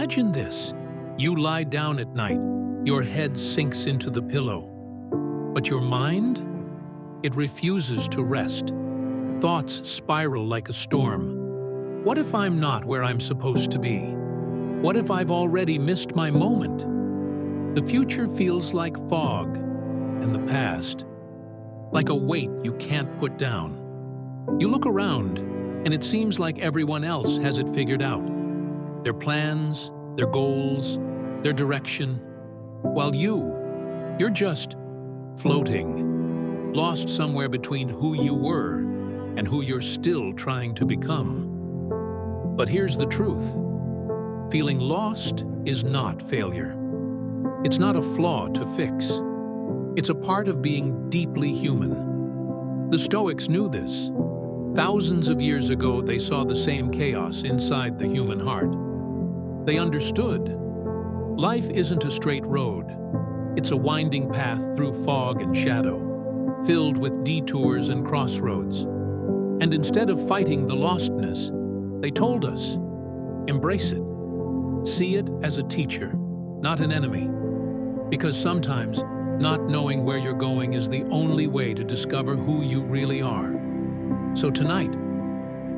Imagine this. You lie down at night, your head sinks into the pillow. But your mind? It refuses to rest. Thoughts spiral like a storm. What if I'm not where I'm supposed to be? What if I've already missed my moment? The future feels like fog, and the past, like a weight you can't put down. You look around, and it seems like everyone else has it figured out. Their plans, their goals, their direction, while you're just floating, lost somewhere between who you were and who you're still trying to become. But here's the truth. Feeling lost is not failure. It's not a flaw to fix. It's a part of being deeply human. The Stoics knew this. Thousands of years ago, they saw the same chaos inside the human heart. They understood. Life isn't a straight road. It's a winding path through fog and shadow, filled with detours and crossroads. And instead of fighting the lostness, they told us, embrace it. See it as a teacher, not an enemy. Because sometimes, not knowing where you're going is the only way to discover who you really are. So tonight,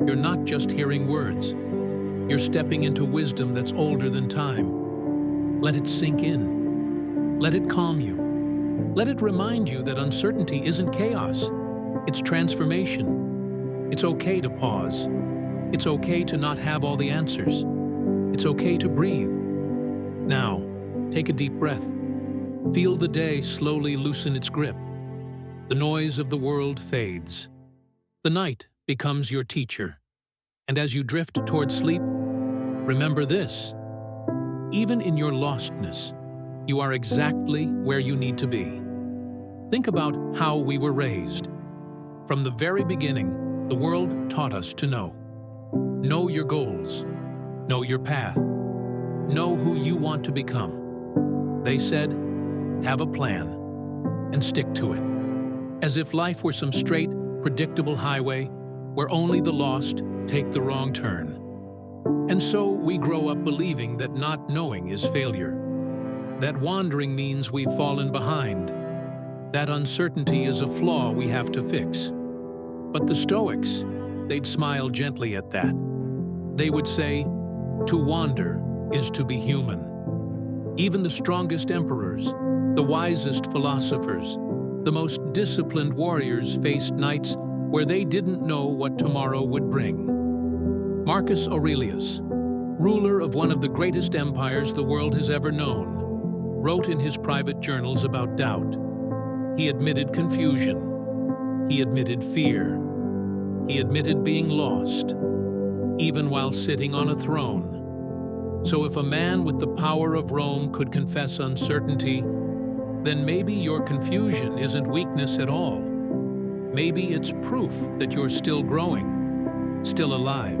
you're not just hearing words. You're stepping into wisdom that's older than time. Let it sink in. Let it calm you. Let it remind you that uncertainty isn't chaos. It's transformation. It's okay to pause. It's okay to not have all the answers. It's okay to breathe. Now, take a deep breath. Feel the day slowly loosen its grip. The noise of the world fades. The night becomes your teacher. And as you drift toward sleep, remember this. Even in your lostness, you are exactly where you need to be. Think about how we were raised. From the very beginning, the world taught us to know. Know your goals. Know your path. Know who you want to become. They said, have a plan and stick to it. As if life were some straight, predictable highway where only the lost take the wrong turn. And so we grow up believing that not knowing is failure. That wandering means we've fallen behind. That uncertainty is a flaw we have to fix. But the Stoics, they'd smile gently at that. They would say, to wander is to be human. Even the strongest emperors, the wisest philosophers, the most disciplined warriors faced nights where they didn't know what tomorrow would bring. Marcus Aurelius, ruler of one of the greatest empires the world has ever known, wrote in his private journals about doubt. He admitted confusion. He admitted fear. He admitted being lost, even while sitting on a throne. So if a man with the power of Rome could confess uncertainty, then maybe your confusion isn't weakness at all. Maybe it's proof that you're still growing, still alive.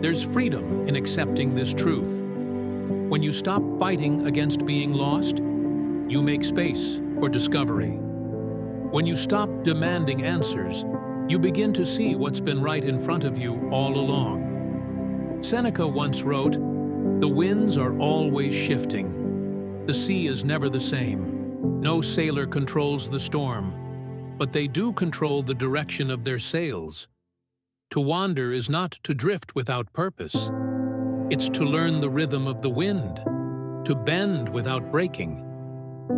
There's freedom in accepting this truth. When you stop fighting against being lost, you make space for discovery. When you stop demanding answers, you begin to see what's been right in front of you all along. Seneca once wrote, "The winds are always shifting. The sea is never the same. No sailor controls the storm, but they do control the direction of their sails." To wander is not to drift without purpose. It's to learn the rhythm of the wind, to bend without breaking,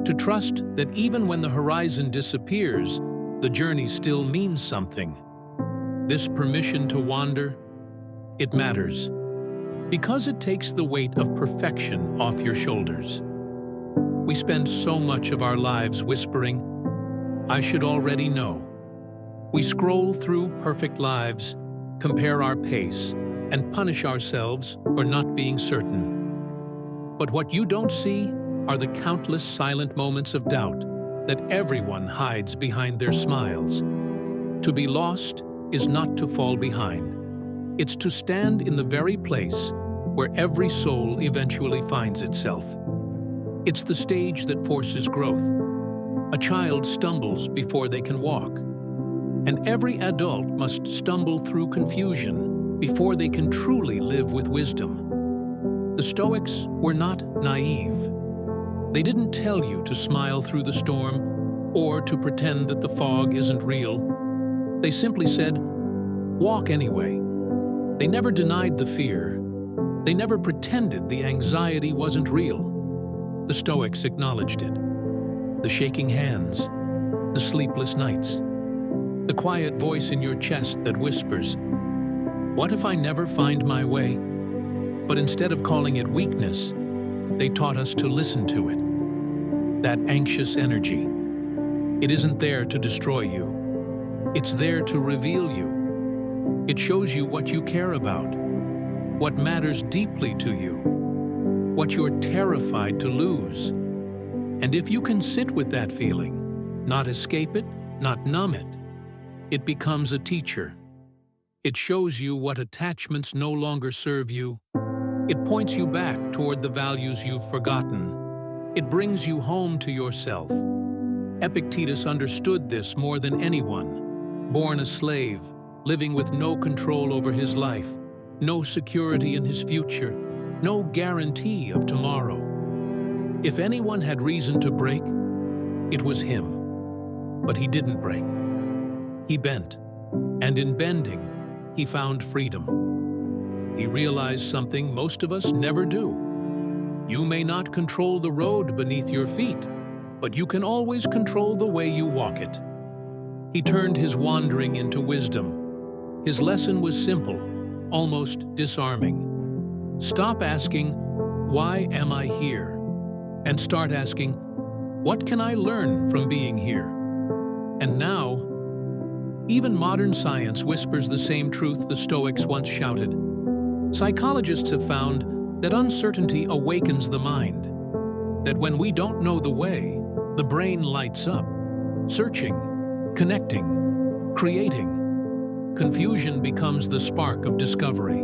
to trust that even when the horizon disappears, the journey still means something. This permission to wander, it matters, because it takes the weight of perfection off your shoulders. We spend so much of our lives whispering, "I should already know." We scroll through perfect lives, compare our pace, and punish ourselves for not being certain. But what you don't see are the countless silent moments of doubt that everyone hides behind their smiles. To be lost is not to fall behind. It's to stand in the very place where every soul eventually finds itself. It's the stage that forces growth. A child stumbles before they can walk. And every adult must stumble through confusion before they can truly live with wisdom. The Stoics were not naive. They didn't tell you to smile through the storm or to pretend that the fog isn't real. They simply said, walk anyway. They never denied the fear. They never pretended the anxiety wasn't real. The Stoics acknowledged it. The shaking hands, the sleepless nights, the quiet voice in your chest that whispers, what if I never find my way? But instead of calling it weakness, they taught us to listen to it. That anxious energy. It isn't there to destroy you. It's there to reveal you. It shows you what you care about, what matters deeply to you, what you're terrified to lose. And if you can sit with that feeling, not escape it, not numb it, it becomes a teacher. It shows you what attachments no longer serve you. It points you back toward the values you've forgotten. It brings you home to yourself. Epictetus understood this more than anyone. Born a slave, living with no control over his life, no security in his future, no guarantee of tomorrow. If anyone had reason to break, it was him. But he didn't break. He bent, and in bending, he found freedom. He realized something most of us never do. You may not control the road beneath your feet, but you can always control the way you walk it. He turned his wandering into wisdom. His lesson was simple, almost disarming. Stop asking, why am I here? And start asking, what can I learn from being here? And now, even modern science whispers the same truth the Stoics once shouted. Psychologists have found that uncertainty awakens the mind, that when we don't know the way, the brain lights up, searching, connecting, creating. Confusion becomes the spark of discovery.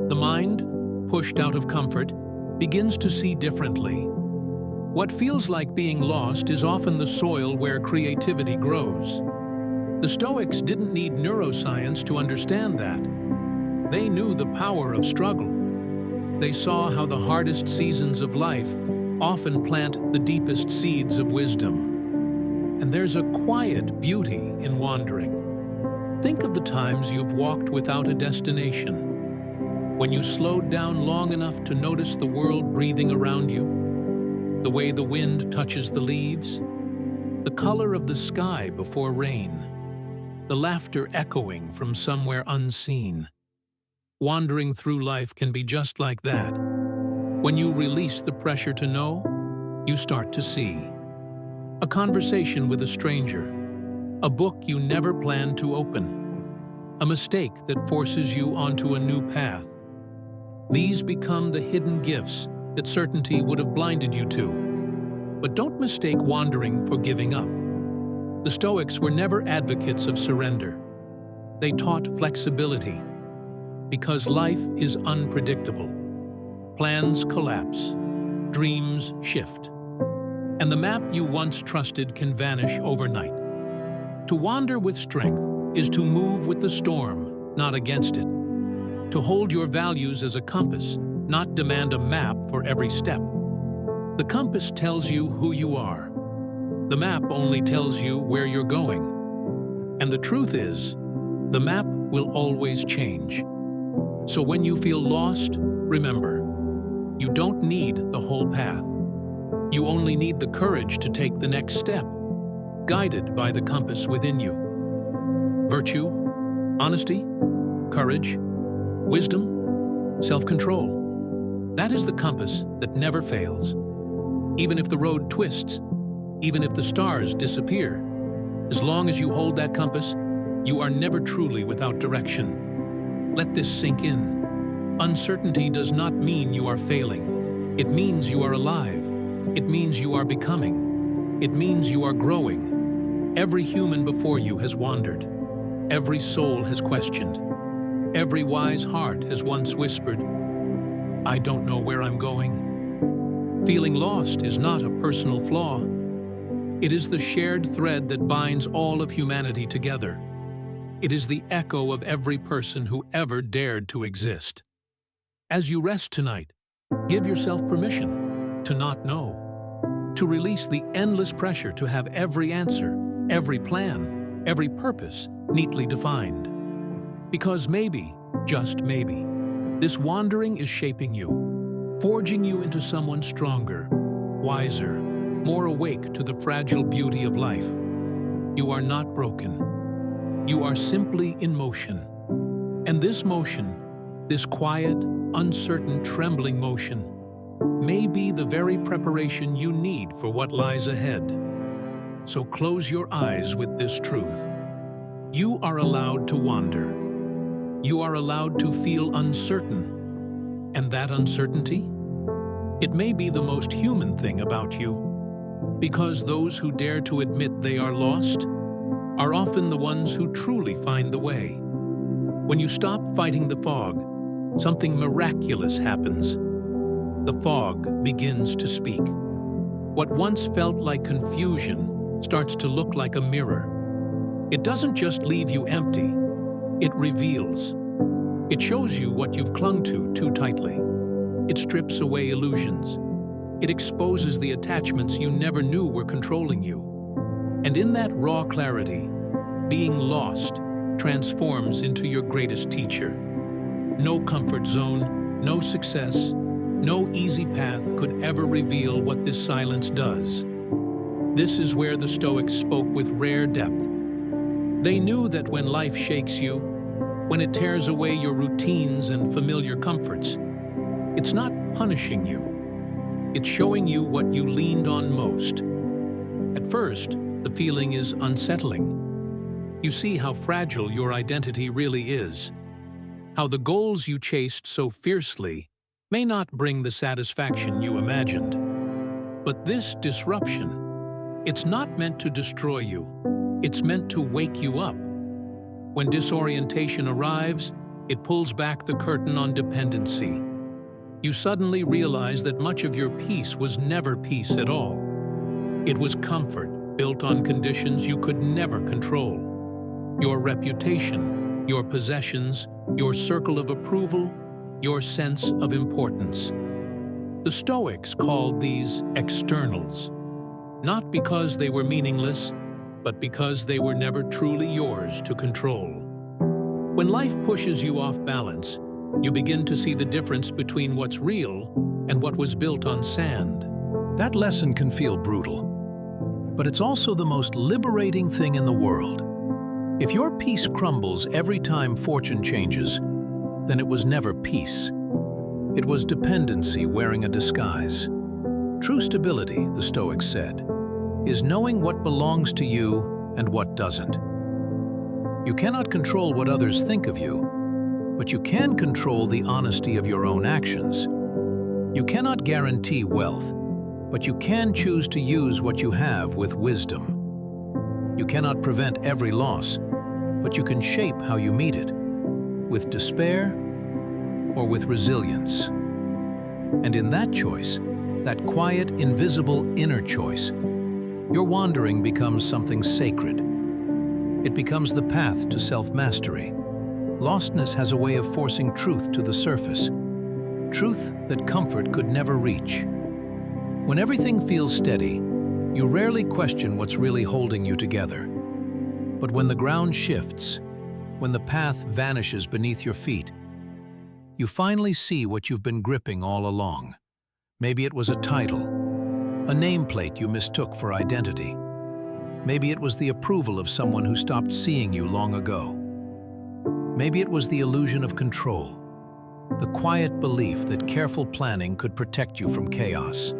The mind, pushed out of comfort, begins to see differently. What feels like being lost is often the soil where creativity grows. The Stoics didn't need neuroscience to understand that. They knew the power of struggle. They saw how the hardest seasons of life often plant the deepest seeds of wisdom. And there's a quiet beauty in wandering. Think of the times you've walked without a destination. When you slowed down long enough to notice the world breathing around you, the way the wind touches the leaves, the color of the sky before rain, the laughter echoing from somewhere unseen. Wandering through life can be just like that. When you release the pressure to know, you start to see. A conversation with a stranger, a book you never planned to open, a mistake that forces you onto a new path. These become the hidden gifts that certainty would have blinded you to. But don't mistake wandering for giving up. The Stoics were never advocates of surrender. They taught flexibility, because life is unpredictable. Plans collapse, dreams shift, and the map you once trusted can vanish overnight. To wander with strength is to move with the storm, not against it. To hold your values as a compass, not demand a map for every step. The compass tells you who you are. The map only tells you where you're going. And the truth is, the map will always change. So when you feel lost, remember, you don't need the whole path. You only need the courage to take the next step, guided by the compass within you. Virtue, honesty, courage, wisdom, self-control. That is the compass that never fails. Even if the road twists, even if the stars disappear, as long as you hold that compass, you are never truly without direction. Let this sink in. Uncertainty does not mean you are failing. It means you are alive. It means you are becoming. It means you are growing. Every human before you has wandered. Every soul has questioned. Every wise heart has once whispered, I don't know where I'm going. Feeling lost is not a personal flaw. It is the shared thread that binds all of humanity together. It is the echo of every person who ever dared to exist. As you rest tonight, Give yourself permission to not know, to release the endless pressure to have every answer, every plan, every purpose neatly defined. Because maybe, just maybe, this wandering is shaping you, forging you into someone stronger, wiser, more awake to the fragile beauty of life. You are not broken. You are simply in motion. And this motion, this quiet, uncertain, trembling motion, may be the very preparation you need for what lies ahead. So close your eyes with this truth. You are allowed to wander. You are allowed to feel uncertain. And that uncertainty? It may be the most human thing about you, because those who dare to admit they are lost are often the ones who truly find the way. When you stop fighting the fog, something miraculous happens. The fog begins to speak. What once felt like confusion starts to look like a mirror. It doesn't just leave you empty, it reveals. It shows you what you've clung to too tightly. It strips away illusions. It exposes the attachments you never knew were controlling you. And in that raw clarity, being lost transforms into your greatest teacher. No comfort zone, no success, no easy path could ever reveal what this silence does. This is where the Stoics spoke with rare depth. They knew that when life shakes you, when it tears away your routines and familiar comforts, it's not punishing you. It's showing you what you leaned on most. At first, the feeling is unsettling. You see how fragile your identity really is, how the goals you chased so fiercely may not bring the satisfaction you imagined. But this disruption, it's not meant to destroy you. It's meant to wake you up. When disorientation arrives, it pulls back the curtain on dependency. You suddenly realize that much of your peace was never peace at all. It was comfort built on conditions you could never control. Your reputation, your possessions, your circle of approval, your sense of importance. The Stoics called these externals, not because they were meaningless, but because they were never truly yours to control. When life pushes you off balance, you begin to see the difference between what's real and what was built on sand. That lesson can feel brutal, but it's also the most liberating thing in the world. If your peace crumbles every time fortune changes, then it was never peace. It was dependency wearing a disguise. True stability, the Stoics said, is knowing what belongs to you and what doesn't. You cannot control what others think of you, but you can control the honesty of your own actions. You cannot guarantee wealth, but you can choose to use what you have with wisdom. You cannot prevent every loss, but you can shape how you meet it, with despair or with resilience. And in that choice, that quiet, invisible inner choice, your wandering becomes something sacred. It becomes the path to self-mastery. Lostness has a way of forcing truth to the surface, truth that comfort could never reach. When everything feels steady, you rarely question what's really holding you together. But when the ground shifts, when the path vanishes beneath your feet, you finally see what you've been gripping all along. Maybe it was a title, a nameplate you mistook for identity. Maybe it was the approval of someone who stopped seeing you long ago. Maybe it was the illusion of control, the quiet belief that careful planning could protect you from chaos.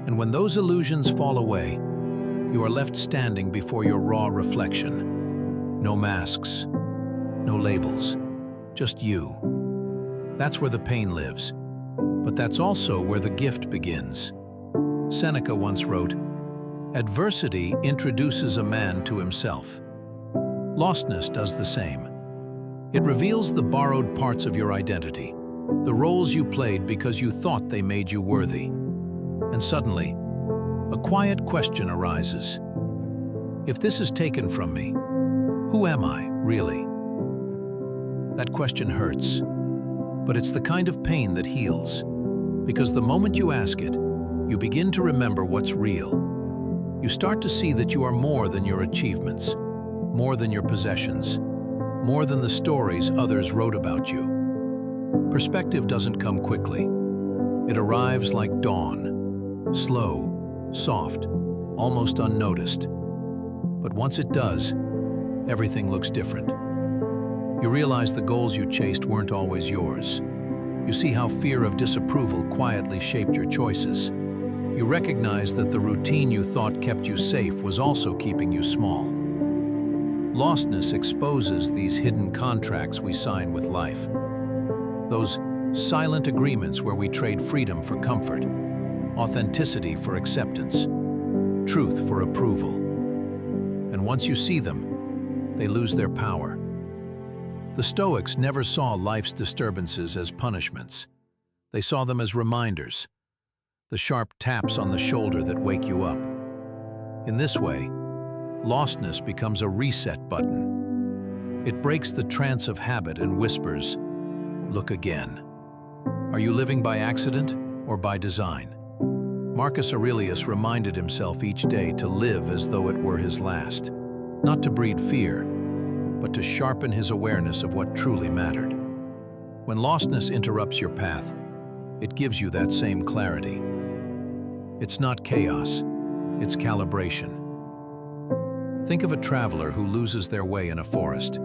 And when those illusions fall away, you are left standing before your raw reflection. No masks, no labels, just you. That's where the pain lives, but that's also where the gift begins. Seneca once wrote, "Adversity introduces a man to himself." Lostness does the same. It reveals the borrowed parts of your identity, the roles you played because you thought they made you worthy. And suddenly, a quiet question arises. If this is taken from me, who am I, really? That question hurts, but it's the kind of pain that heals, Because the moment you ask it, you begin to remember what's real. You start to see that you are more than your achievements, more than your possessions, more than the stories others wrote about you. Perspective doesn't come quickly. It arrives like dawn, slow, soft, almost unnoticed. But once it does, everything looks different. You realize the goals you chased weren't always yours. You see how fear of disapproval quietly shaped your choices. You recognize that the routine you thought kept you safe was also keeping you small. Lostness exposes these hidden contracts we sign with life. Those silent agreements where we trade freedom for comfort, authenticity for acceptance, truth for approval. And once you see them, they lose their power. The Stoics never saw life's disturbances as punishments. They saw them as reminders, the sharp taps on the shoulder that wake you up. In this way, lostness becomes a reset button. It breaks the trance of habit and whispers, "Look again." Are you living by accident or by design? Marcus Aurelius reminded himself each day to live as though it were his last, not to breed fear, but to sharpen his awareness of what truly mattered. When lostness interrupts your path, it gives you that same clarity. It's not chaos, it's calibration. Think of a traveler who loses their way in a forest.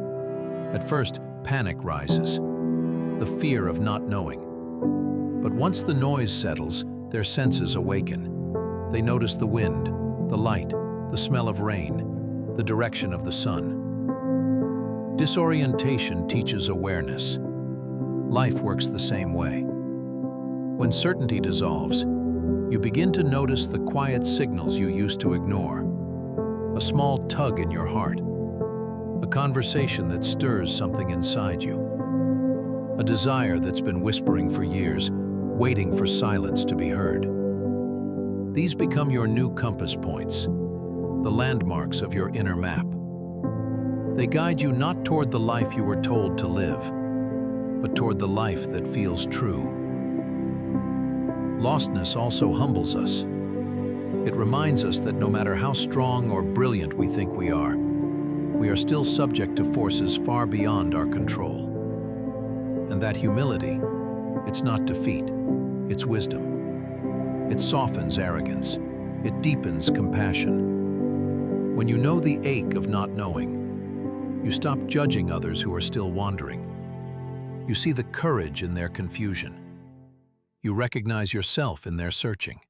At first, panic rises, the fear of not knowing. But once the noise settles, their senses awaken. They notice the wind, the light, the smell of rain, the direction of the sun. Disorientation teaches awareness. Life works the same way. When certainty dissolves, you begin to notice the quiet signals you used to ignore. A small tug in your heart, a conversation that stirs something inside you, a desire that's been whispering for years, waiting for silence to be heard. These become your new compass points, the landmarks of your inner map. They guide you not toward the life you were told to live, but toward the life that feels true. Lostness also humbles us. It reminds us that no matter how strong or brilliant we think we are still subject to forces far beyond our control. And that humility, it's not defeat, it's wisdom. It softens arrogance. It deepens compassion. When you know the ache of not knowing, you stop judging others who are still wandering. You see the courage in their confusion. You recognize yourself in their searching.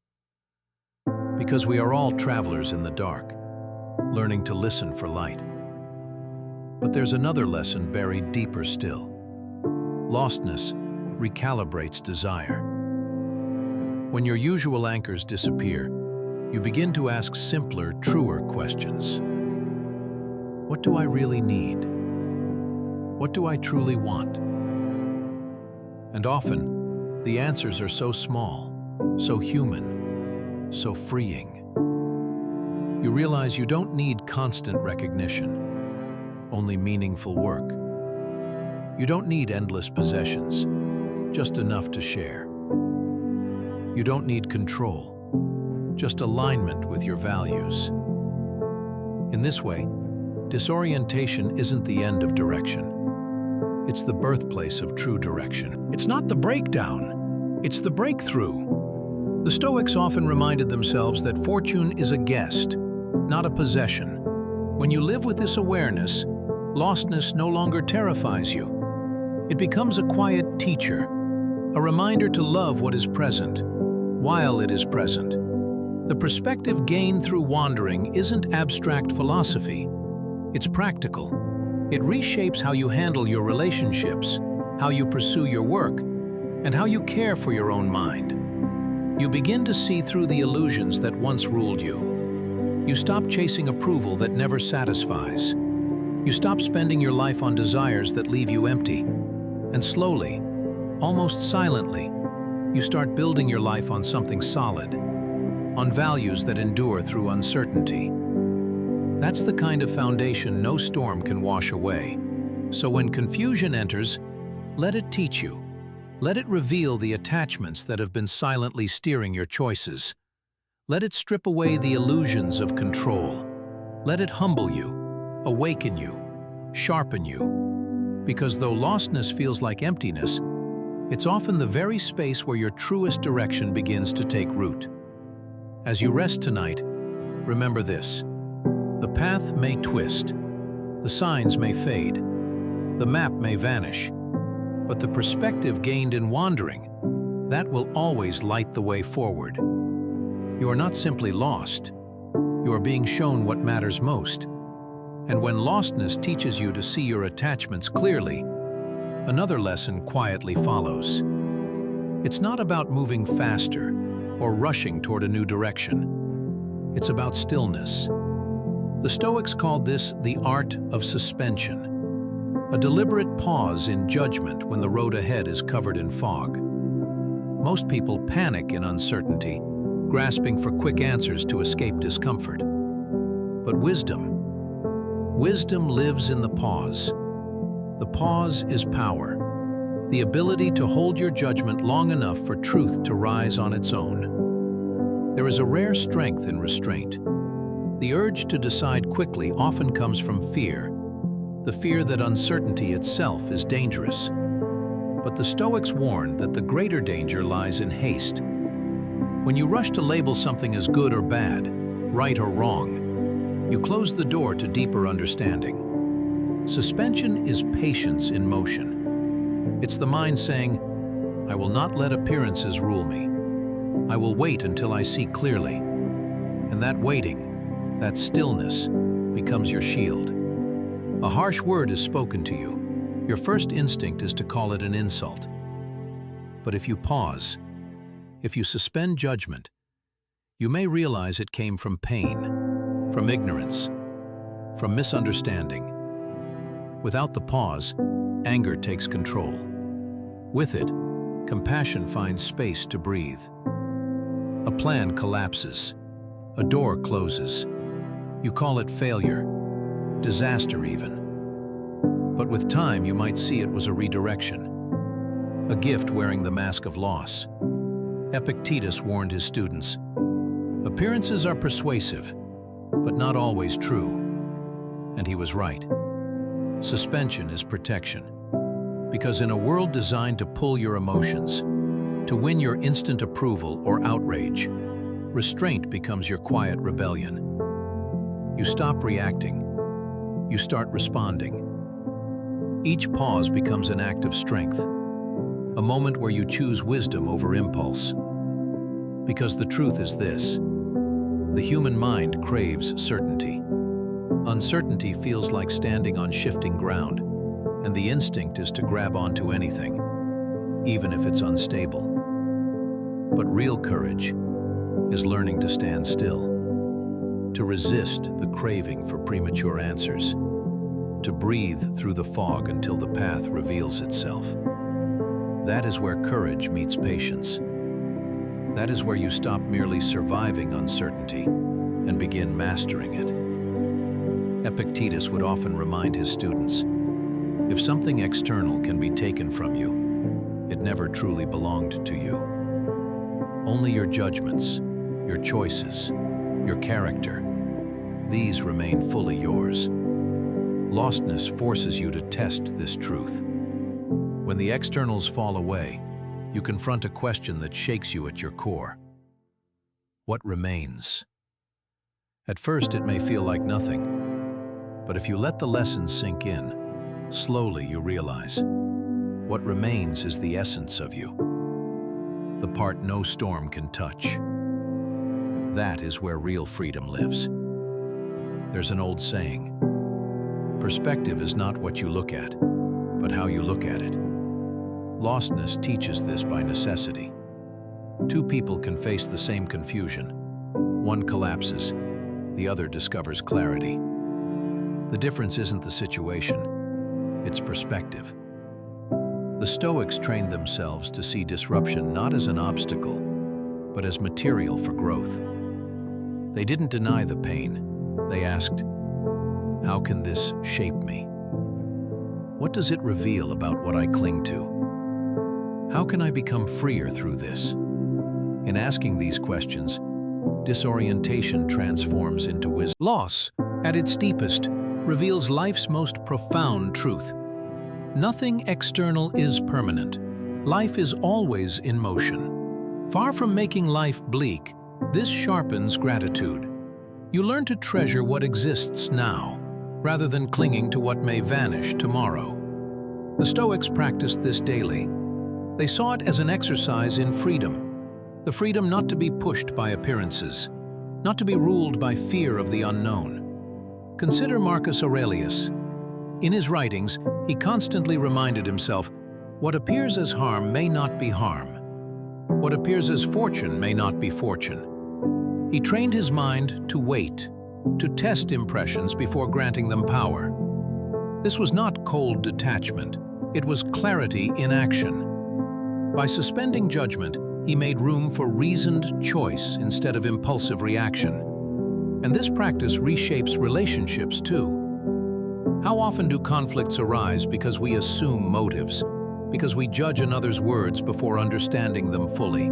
Because we are all travelers in the dark, learning to listen for light. But there's another lesson buried deeper still. Lostness recalibrates desire. When your usual anchors disappear, you begin to ask simpler, truer questions. What do I really need? What do I truly want? And often, the answers are so small, so human, so freeing. You realize you don't need constant recognition, only meaningful work. You don't need endless possessions, just enough to share. You don't need control, just alignment with your values. In this way, disorientation isn't the end of direction. It's the birthplace of true direction. It's not the breakdown, it's the breakthrough. The Stoics often reminded themselves that fortune is a guest, not a possession. When you live with this awareness, lostness no longer terrifies you. It becomes a quiet teacher, a reminder to love what is present, while it is present. The perspective gained through wandering isn't abstract philosophy. It's practical. It reshapes how you handle your relationships, how you pursue your work, and how you care for your own mind. You begin to see through the illusions that once ruled you. You stop chasing approval that never satisfies. You stop spending your life on desires that leave you empty. And slowly, almost silently, you start building your life on something solid, on values that endure through uncertainty. That's the kind of foundation no storm can wash away. So when confusion enters, let it teach you. Let it reveal the attachments that have been silently steering your choices. Let it strip away the illusions of control. Let it humble you, awaken you, sharpen you. Because though lostness feels like emptiness, it's often the very space where your truest direction begins to take root. As you rest tonight, remember this. The path may twist, the signs may fade, the map may vanish, but the perspective gained in wandering, that will always light the way forward. You are not simply lost, you are being shown what matters most. And when lostness teaches you to see your attachments clearly, another lesson quietly follows. It's not about moving faster or rushing toward a new direction. It's about stillness. The Stoics called this the art of suspension, a deliberate pause in judgment when the road ahead is covered in fog. Most people panic in uncertainty, grasping for quick answers to escape discomfort. But wisdom lives in the pause. The pause is power, the ability to hold your judgment long enough for truth to rise on its own. There is a rare strength in restraint. The urge to decide quickly often comes from fear, the fear that uncertainty itself is dangerous. But the Stoics warned that the greater danger lies in haste. When you rush to label something as good or bad, right or wrong, you close the door to deeper understanding. Suspension is patience in motion. It's the mind saying, I will not let appearances rule me. I will wait until I see clearly. And that waiting, that stillness, becomes your shield. A harsh word is spoken to you. Your first instinct is to call it an insult. But if you pause, if you suspend judgment, you may realize it came from pain, from ignorance, from misunderstanding. Without the pause, anger takes control. With it, compassion finds space to breathe. A plan collapses. A door closes. You call it failure, disaster even. But with time, you might see it was a redirection, a gift wearing the mask of loss. Epictetus warned his students, appearances are persuasive, but not always true. And he was right. Suspension is protection. Because in a world designed to pull your emotions, to win your instant approval or outrage, restraint becomes your quiet rebellion. You stop reacting. You start responding. Each pause becomes an act of strength, a moment where you choose wisdom over impulse. Because the truth is this: the human mind craves certainty. Uncertainty feels like standing on shifting ground, and the instinct is to grab onto anything, even if it's unstable. But real courage is learning to stand still, to resist the craving for premature answers, to breathe through the fog until the path reveals itself. That is where courage meets patience. That is where you stop merely surviving uncertainty and begin mastering it. Epictetus would often remind his students, if something external can be taken from you, it never truly belonged to you. Only your judgments, your choices, your character, these remain fully yours. Lostness forces you to test this truth. When the externals fall away, you confront a question that shakes you at your core. What remains? At first, it may feel like nothing, but if you let the lessons sink in, slowly you realize what remains is the essence of you, the part no storm can touch. That is where real freedom lives. There's an old saying, perspective is not what you look at, but how you look at it. Lostness teaches this by necessity. Two people can face the same confusion. One collapses, the other discovers clarity. The difference isn't the situation, it's perspective. The Stoics trained themselves to see disruption not as an obstacle, but as material for growth. They didn't deny the pain. They asked, how can this shape me? What does it reveal about what I cling to? How can I become freer through this? In asking these questions, disorientation transforms into wisdom. Loss, at its deepest, reveals life's most profound truth. Nothing external is permanent. Life is always in motion. Far from making life bleak, this sharpens gratitude. You learn to treasure what exists now, rather than clinging to what may vanish tomorrow. The Stoics practiced this daily. They saw it as an exercise in freedom. The freedom not to be pushed by appearances, not to be ruled by fear of the unknown. Consider Marcus Aurelius. In his writings, he constantly reminded himself, what appears as harm may not be harm. What appears as fortune may not be fortune. He trained his mind to wait, to test impressions before granting them power. This was not cold detachment, it was clarity in action. By suspending judgment, he made room for reasoned choice instead of impulsive reaction. And this practice reshapes relationships too. How often do conflicts arise because we assume motives, because we judge another's words before understanding them fully?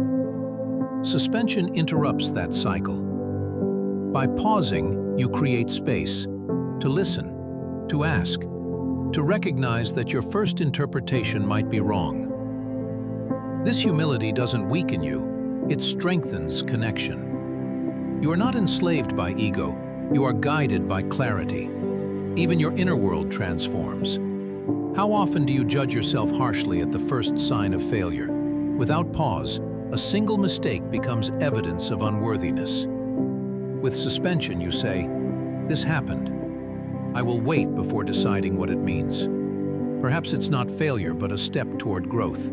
Suspension interrupts that cycle. By pausing, you create space to listen, to ask, to recognize that your first interpretation might be wrong. This humility doesn't weaken you, it strengthens connection. You are not enslaved by ego, you are guided by clarity. Even your inner world transforms. How often do you judge yourself harshly at the first sign of failure? Without pause, a single mistake becomes evidence of unworthiness. With suspension, you say, "This happened. I will wait before deciding what it means." Perhaps it's not failure, but a step toward growth.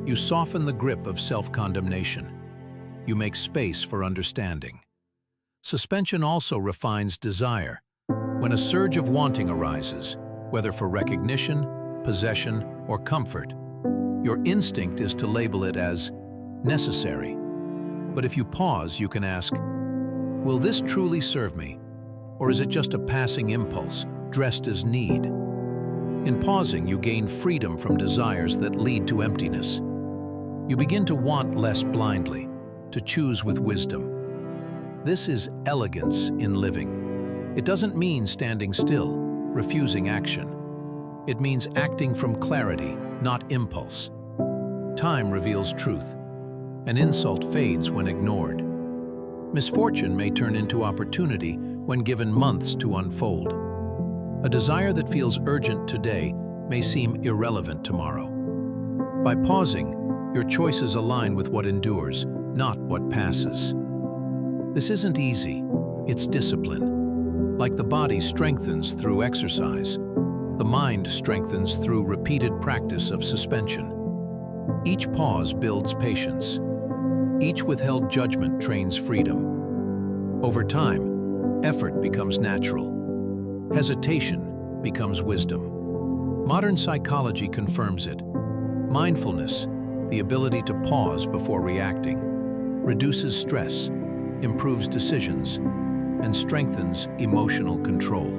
You soften the grip of self-condemnation. You make space for understanding. Suspension also refines desire. When a surge of wanting arises, whether for recognition, possession, or comfort, your instinct is to label it as necessary. But if you pause, you can ask, will this truly serve me? Or is it just a passing impulse, dressed as need? In pausing, you gain freedom from desires that lead to emptiness. You begin to want less blindly, to choose with wisdom. This is elegance in living. It doesn't mean standing still, refusing action. It means acting from clarity, not impulse. Time reveals truth. An insult fades when ignored. Misfortune may turn into opportunity when given months to unfold. A desire that feels urgent today may seem irrelevant tomorrow. By pausing, your choices align with what endures, not what passes. This isn't easy, it's discipline. Like the body strengthens through exercise, the mind strengthens through repeated practice of suspension. Each pause builds patience. Each withheld judgment trains freedom. Over time, effort becomes natural. Hesitation becomes wisdom. Modern psychology confirms it. Mindfulness, the ability to pause before reacting, reduces stress, improves decisions, and strengthens emotional control.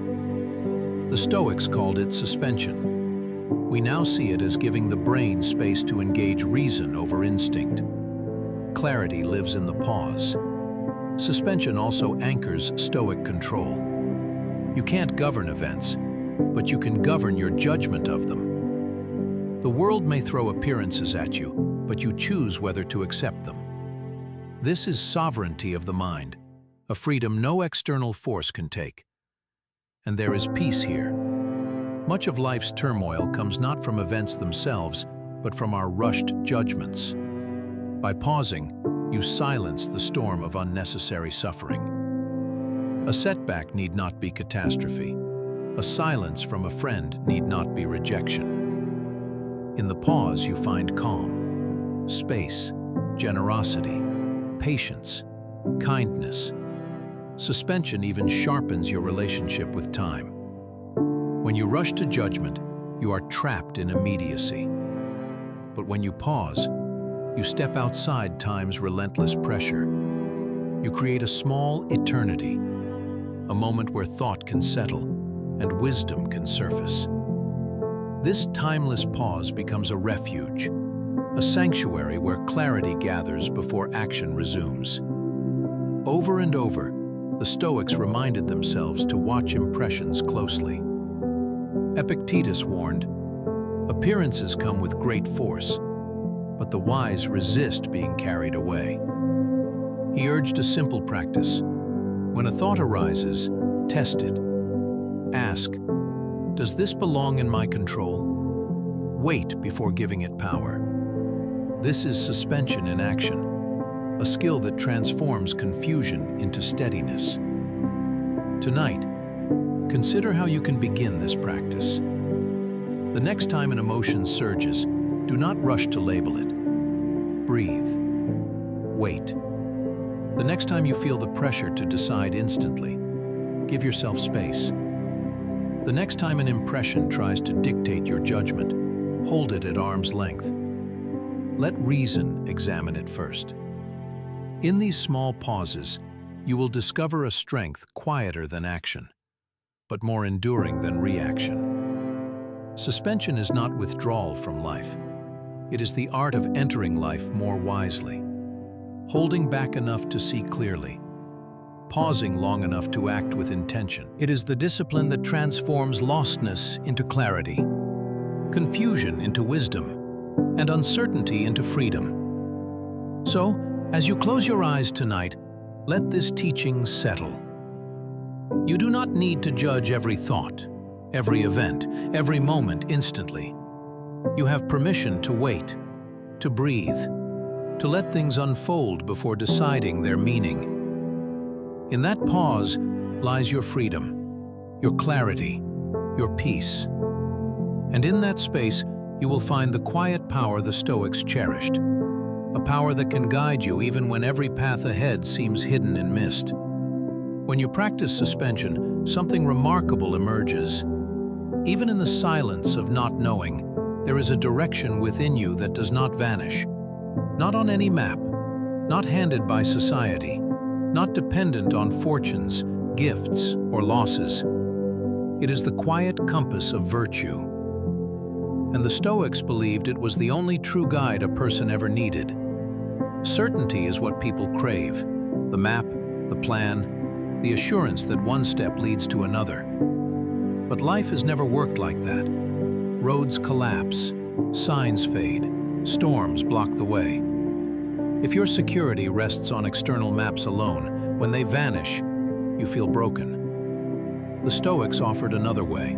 The Stoics called it suspension. We now see it as giving the brain space to engage reason over instinct. Clarity lives in the pause. Suspension also anchors Stoic control. You can't govern events, but you can govern your judgment of them. The world may throw appearances at you, but you choose whether to accept them. This is sovereignty of the mind, a freedom no external force can take. And there is peace here. Much of life's turmoil comes not from events themselves, but from our rushed judgments. By pausing, you silence the storm of unnecessary suffering. A setback need not be catastrophe. A silence from a friend need not be rejection. In the pause, you find calm, space, generosity, patience, kindness. Suspension even sharpens your relationship with time. When you rush to judgment, you are trapped in immediacy. But when you pause, you step outside time's relentless pressure. You create a small eternity, a moment where thought can settle and wisdom can surface. This timeless pause becomes a refuge, a sanctuary where clarity gathers before action resumes. Over and over, the Stoics reminded themselves to watch impressions closely. Epictetus warned, "Appearances come with great force, but the wise resist being carried away." He urged a simple practice. When a thought arises, test it. Ask, "Does this belong in my control?" Wait before giving it power. This is suspension in action, a skill that transforms confusion into steadiness. Tonight, consider how you can begin this practice. The next time an emotion surges, do not rush to label it. Breathe. Wait. The next time you feel the pressure to decide instantly, give yourself space. The next time an impression tries to dictate your judgment, hold it at arm's length. Let reason examine it first. In these small pauses, you will discover a strength quieter than action, but more enduring than reaction. Suspension is not withdrawal from life. It is the art of entering life more wisely, holding back enough to see clearly, pausing long enough to act with intention. It is the discipline that transforms lostness into clarity, confusion into wisdom, and uncertainty into freedom. So, as you close your eyes tonight, let this teaching settle. You do not need to judge every thought, every event, every moment instantly. You have permission to wait, to breathe, to let things unfold before deciding their meaning. In that pause lies your freedom, your clarity, your peace. And in that space, you will find the quiet power the Stoics cherished, a power that can guide you even when every path ahead seems hidden in mist. When you practice suspension, something remarkable emerges. Even in the silence of not knowing, there is a direction within you that does not vanish. Not on any map, not handed by society, not dependent on fortunes, gifts, or losses. It is the quiet compass of virtue. And the Stoics believed it was the only true guide a person ever needed. Certainty is what people crave, the map, the plan, the assurance that one step leads to another. But life has never worked like that. Roads collapse, signs fade, storms block the way. If your security rests on external maps alone, when they vanish, you feel broken. The Stoics offered another way.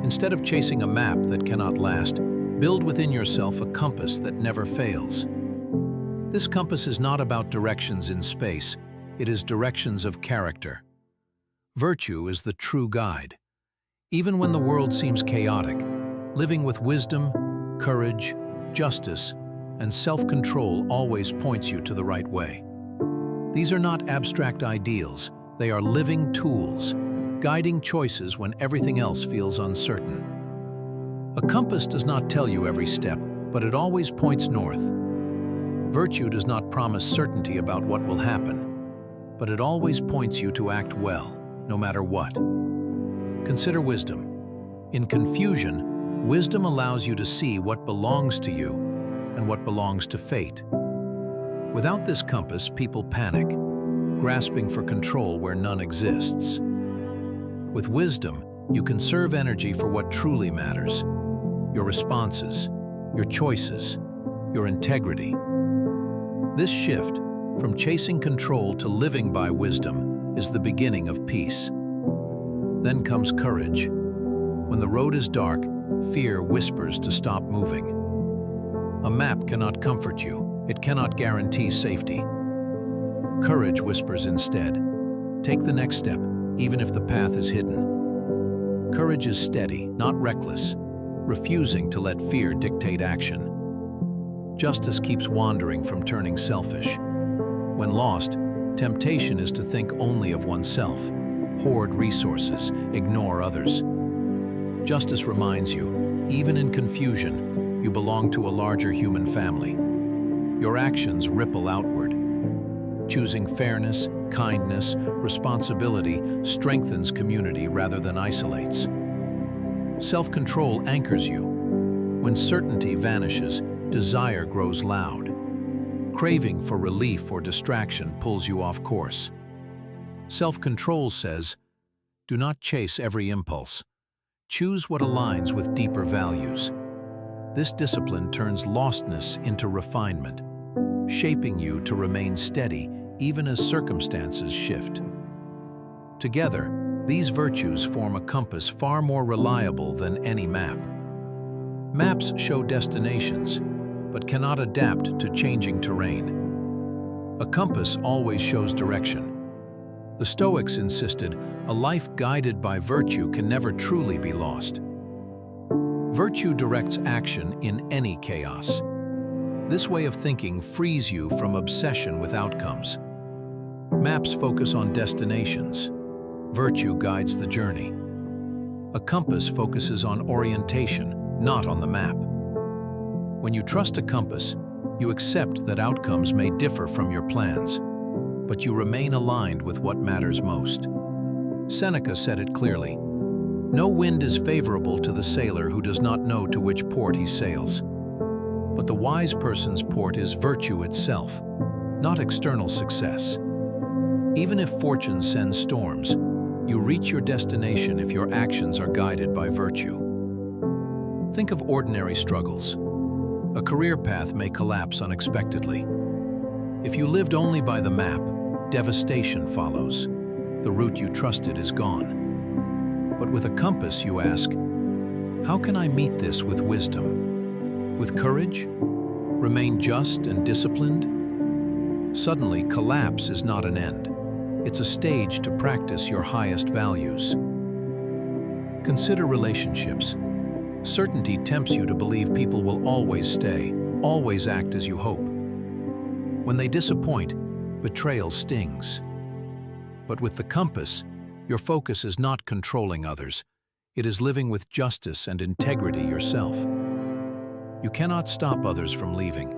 Instead of chasing a map that cannot last, build within yourself a compass that never fails. This compass is not about directions in space, it is directions of character. Virtue is the true guide. Even when the world seems chaotic, living with wisdom, courage, justice, and self-control always points you to the right way. These are not abstract ideals, they are living tools, guiding choices when everything else feels uncertain. A compass does not tell you every step, but it always points north. Virtue does not promise certainty about what will happen, but it always points you to act well, no matter what. Consider wisdom. In confusion, wisdom allows you to see what belongs to you and what belongs to fate. Without this compass, people panic, grasping for control where none exists. With wisdom, you conserve energy for what truly matters: your responses, your choices, your integrity. This shift, from chasing control to living by wisdom, is the beginning of peace. Then comes courage. When the road is dark, fear whispers to stop moving. A map cannot comfort you, it cannot guarantee safety. Courage whispers instead, take the next step, even if the path is hidden. Courage is steady, not reckless, refusing to let fear dictate action. Justice keeps wandering from turning selfish. When lost, temptation is to think only of oneself, hoard resources, ignore others. Justice reminds you, even in confusion, you belong to a larger human family. Your actions ripple outward. Choosing fairness, kindness, responsibility strengthens community rather than isolates. Self-control anchors you. When certainty vanishes, desire grows loud. Craving for relief or distraction pulls you off course. Self-control says, do not chase every impulse. Choose what aligns with deeper values. This discipline turns lostness into refinement, shaping you to remain steady even as circumstances shift. Together, these virtues form a compass far more reliable than any map. Maps show destinations, but cannot adapt to changing terrain. A compass always shows direction. The Stoics insisted a life guided by virtue can never truly be lost. Virtue directs action in any chaos. This way of thinking frees you from obsession with outcomes. Maps focus on destinations. Virtue guides the journey. A compass focuses on orientation, not on the map. When you trust a compass, you accept that outcomes may differ from your plans, but you remain aligned with what matters most. Seneca said it clearly, "No wind is favorable to the sailor who does not know to which port he sails. But the wise person's port is virtue itself, not external success." Even if fortune sends storms, you reach your destination if your actions are guided by virtue. Think of ordinary struggles. A career path may collapse unexpectedly. If you lived only by the map, devastation follows. The route you trusted is gone. But with a compass, you ask, how can I meet this with wisdom? With courage? Remain just and disciplined? Suddenly, collapse is not an end. It's a stage to practice your highest values. Consider relationships. Certainty tempts you to believe people will always stay, always act as you hope. When they disappoint, betrayal stings. But with the compass, your focus is not controlling others. It is living with justice and integrity yourself. You cannot stop others from leaving,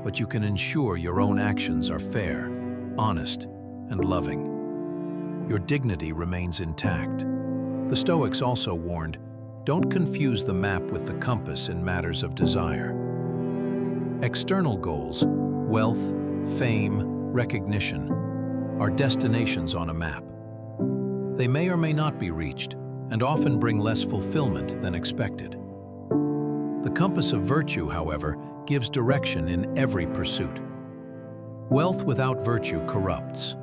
but you can ensure your own actions are fair, honest, and loving. Your dignity remains intact. The Stoics also warned, don't confuse the map with the compass in matters of desire. External goals, wealth, fame, recognition, are destinations on a map. They may or may not be reached, and often bring less fulfillment than expected. The compass of virtue, however, gives direction in every pursuit. Wealth without virtue corrupts.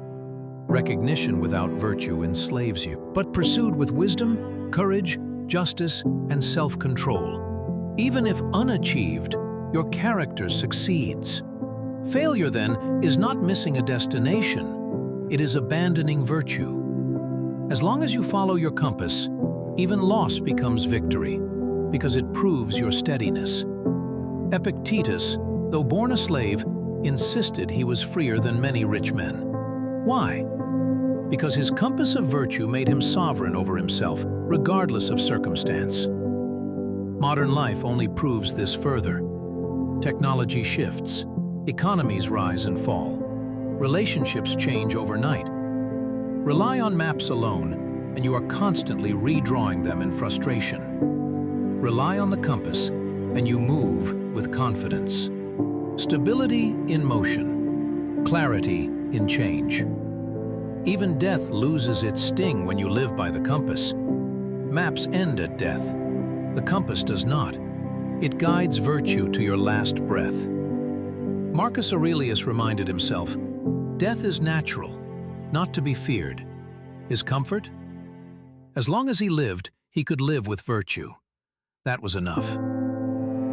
Recognition without virtue enslaves you. But pursued with wisdom, courage, justice, and self-control, even if unachieved, your character succeeds. Failure, then, is not missing a destination. It is abandoning virtue. As long as you follow your compass, even loss becomes victory, because it proves your steadiness. Epictetus, though born a slave, insisted he was freer than many rich men. Why? Because his compass of virtue made him sovereign over himself, regardless of circumstance. Modern life only proves this further. Technology shifts, economies rise and fall, relationships change overnight. Rely on maps alone, and you are constantly redrawing them in frustration. Rely on the compass, and you move with confidence. Stability in motion, clarity in change. Even death loses its sting when you live by the compass. Maps end at death. The compass does not. It guides virtue to your last breath. Marcus Aurelius reminded himself, death is natural, not to be feared. His comfort? As long as he lived, he could live with virtue. That was enough.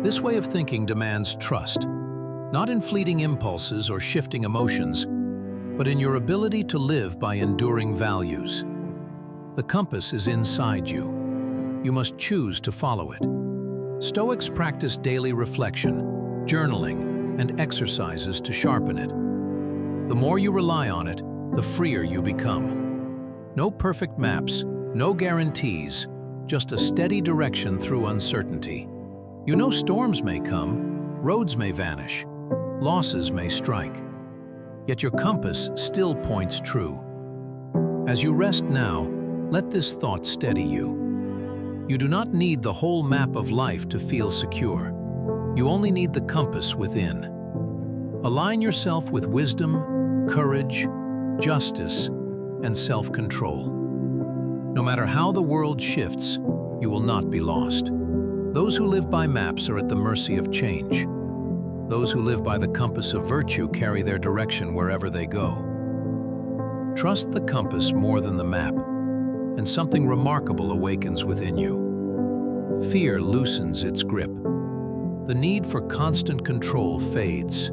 This way of thinking demands trust, not in fleeting impulses or shifting emotions, but in your ability to live by enduring values. The compass is inside you. You must choose to follow it. Stoics practice daily reflection, journaling, and exercises to sharpen it. The more you rely on it, the freer you become. No perfect maps, no guarantees, just a steady direction through uncertainty. You know storms may come, roads may vanish, losses may strike. Yet your compass still points true. As you rest now, let this thought steady you. You do not need the whole map of life to feel secure. You only need the compass within. Align yourself with wisdom, courage, justice, and self-control. No matter how the world shifts, you will not be lost. Those who live by maps are at the mercy of change. Those who live by the compass of virtue carry their direction wherever they go. Trust the compass more than the map, and something remarkable awakens within you. Fear loosens its grip. The need for constant control fades.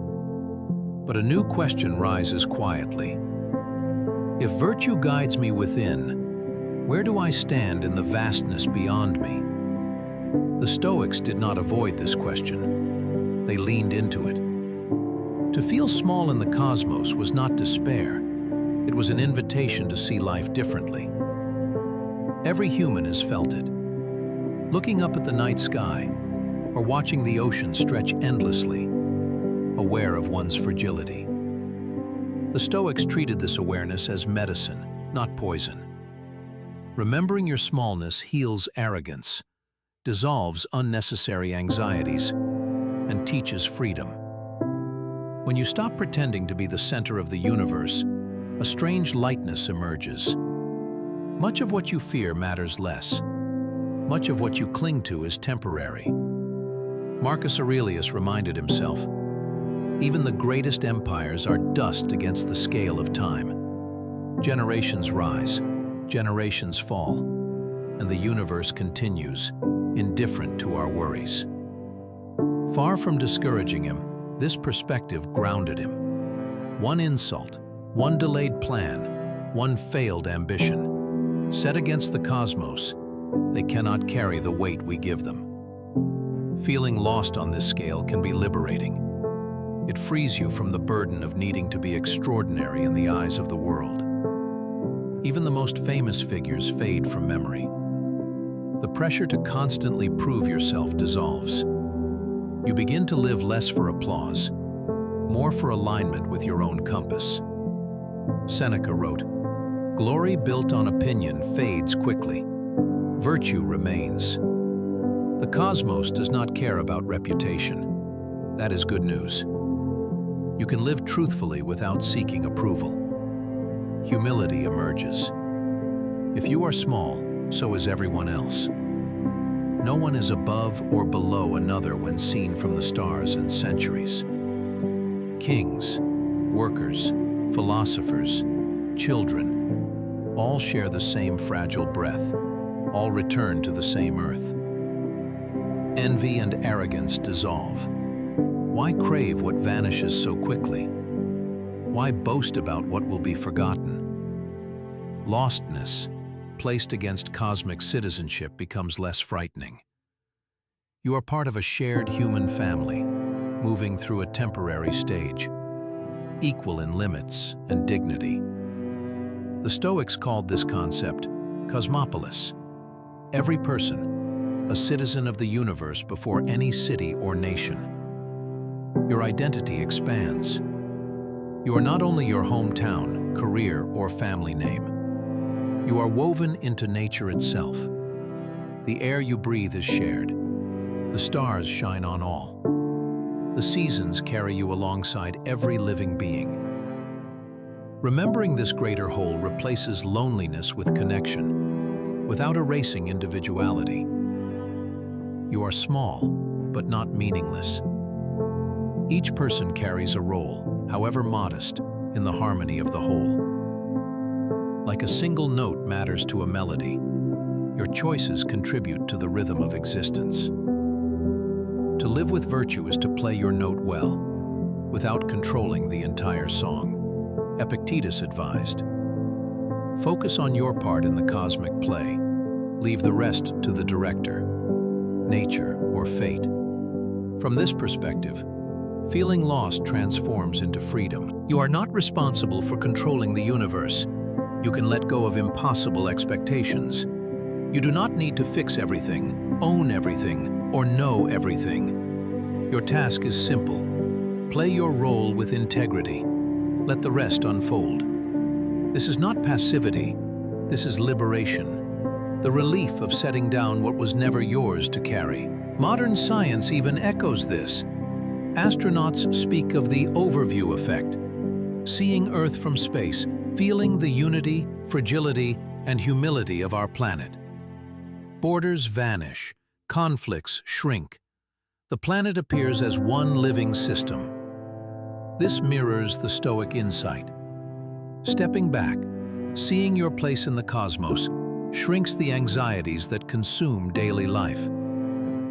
But a new question rises quietly. If virtue guides me within, where do I stand in the vastness beyond me? The Stoics did not avoid this question. They leaned into it. To feel small in the cosmos was not despair. It was an invitation to see life differently. Every human has felt it. Looking up at the night sky, or watching the ocean stretch endlessly, aware of one's fragility. The Stoics treated this awareness as medicine, not poison. Remembering your smallness heals arrogance, dissolves unnecessary anxieties, and teaches freedom. When you stop pretending to be the center of the universe, a strange lightness emerges. Much of what you fear matters less. Much of what you cling to is temporary. Marcus Aurelius reminded himself, even the greatest empires are dust against the scale of time. Generations rise, generations fall, and the universe continues, indifferent to our worries. Far from discouraging him, this perspective grounded him. One insult, one delayed plan, one failed ambition. Set against the cosmos, they cannot carry the weight we give them. Feeling lost on this scale can be liberating. It frees you from the burden of needing to be extraordinary in the eyes of the world. Even the most famous figures fade from memory. The pressure to constantly prove yourself dissolves. You begin to live less for applause, more for alignment with your own compass. Seneca wrote, "Glory built on opinion fades quickly. Virtue remains." The cosmos does not care about reputation. That is good news. You can live truthfully without seeking approval. Humility emerges. If you are small, so is everyone else. No one is above or below another when seen from the stars and centuries. Kings, workers, philosophers, children, all share the same fragile breath, all return to the same earth. Envy and arrogance dissolve. Why crave what vanishes so quickly? Why boast about what will be forgotten? Lostness, placed against cosmic citizenship, becomes less frightening. You are part of a shared human family, moving through a temporary stage, equal in limits and dignity. The Stoics called this concept cosmopolis. Every person, a citizen of the universe before any city or nation. Your identity expands. You are not only your hometown, career, or family name. You are woven into nature itself. The air you breathe is shared. The stars shine on all. The seasons carry you alongside every living being. Remembering this greater whole replaces loneliness with connection, without erasing individuality. You are small, but not meaningless. Each person carries a role, however modest, in the harmony of the whole. Like a single note matters to a melody, your choices contribute to the rhythm of existence. To live with virtue is to play your note well, without controlling the entire song. Epictetus advised, "Focus on your part in the cosmic play. Leave the rest to the director, nature, or fate." From this perspective, feeling lost transforms into freedom. You are not responsible for controlling the universe. You can let go of impossible expectations. You do not need to fix everything, own everything, or know everything. Your task is simple. Play your role with integrity. Let the rest unfold. This is not passivity. This is liberation. The relief of setting down what was never yours to carry, Modern science even echoes this. Astronauts speak of the overview effect, seeing Earth from space, feeling the unity, fragility, and humility of our planet. Borders vanish, conflicts shrink. The planet appears as one living system. This mirrors the Stoic insight. Stepping back, seeing your place in the cosmos, shrinks the anxieties that consume daily life.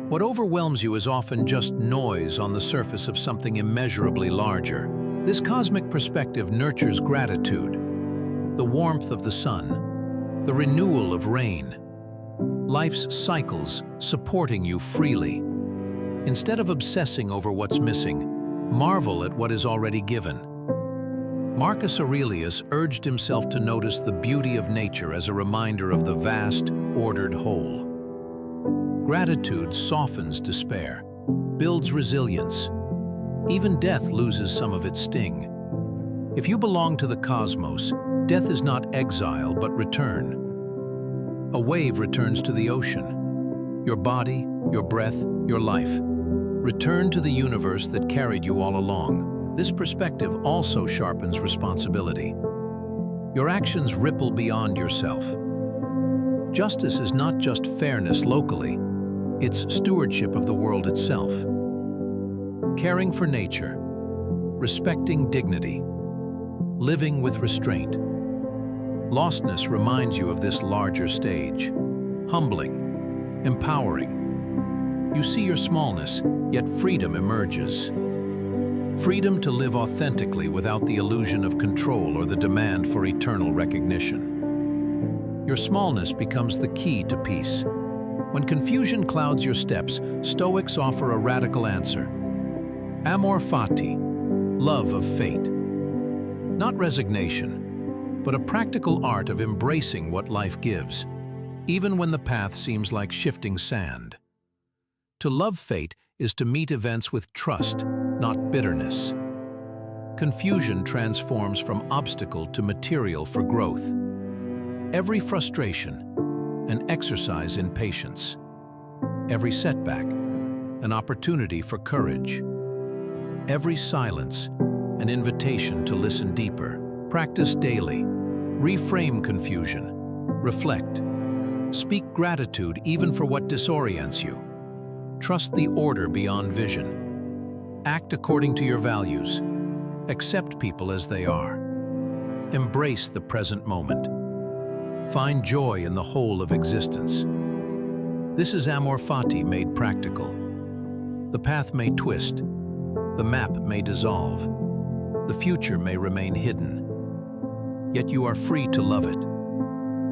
What overwhelms you is often just noise on the surface of something immeasurably larger. This cosmic perspective nurtures gratitude, the warmth of the sun, the renewal of rain, life's cycles supporting you freely. Instead of obsessing over what's missing, marvel at what is already given. Marcus Aurelius urged himself to notice the beauty of nature as a reminder of the vast, ordered whole. Gratitude softens despair, builds resilience. Even death loses some of its sting. If you belong to the cosmos, death is not exile but return. A wave returns to the ocean. Your body, your breath, your life. Return to the universe that carried you all along. This perspective also sharpens responsibility. Your actions ripple beyond yourself. Justice is not just fairness locally, it's stewardship of the world itself. Caring for nature, respecting dignity, living with restraint. Lostness reminds you of this larger stage, humbling, empowering. You see your smallness, yet freedom emerges. Freedom to live authentically without the illusion of control or the demand for eternal recognition. Your smallness becomes the key to peace. When confusion clouds your steps, Stoics offer a radical answer. Amor fati, love of fate. Not resignation, but a practical art of embracing what life gives, even when the path seems like shifting sand. To love fate is to meet events with trust, not bitterness. Confusion transforms from obstacle to material for growth. Every frustration, an exercise in patience. Every setback, an opportunity for courage. Every silence, an invitation to listen deeper. Practice daily. Reframe confusion. Reflect. Speak gratitude even for what disorients you. Trust the order beyond vision. Act according to your values. Accept people as they are. Embrace the present moment. Find joy in the whole of existence. This is Amor Fati made practical. The path may twist, the map may dissolve, the future may remain hidden. Yet you are free to love it,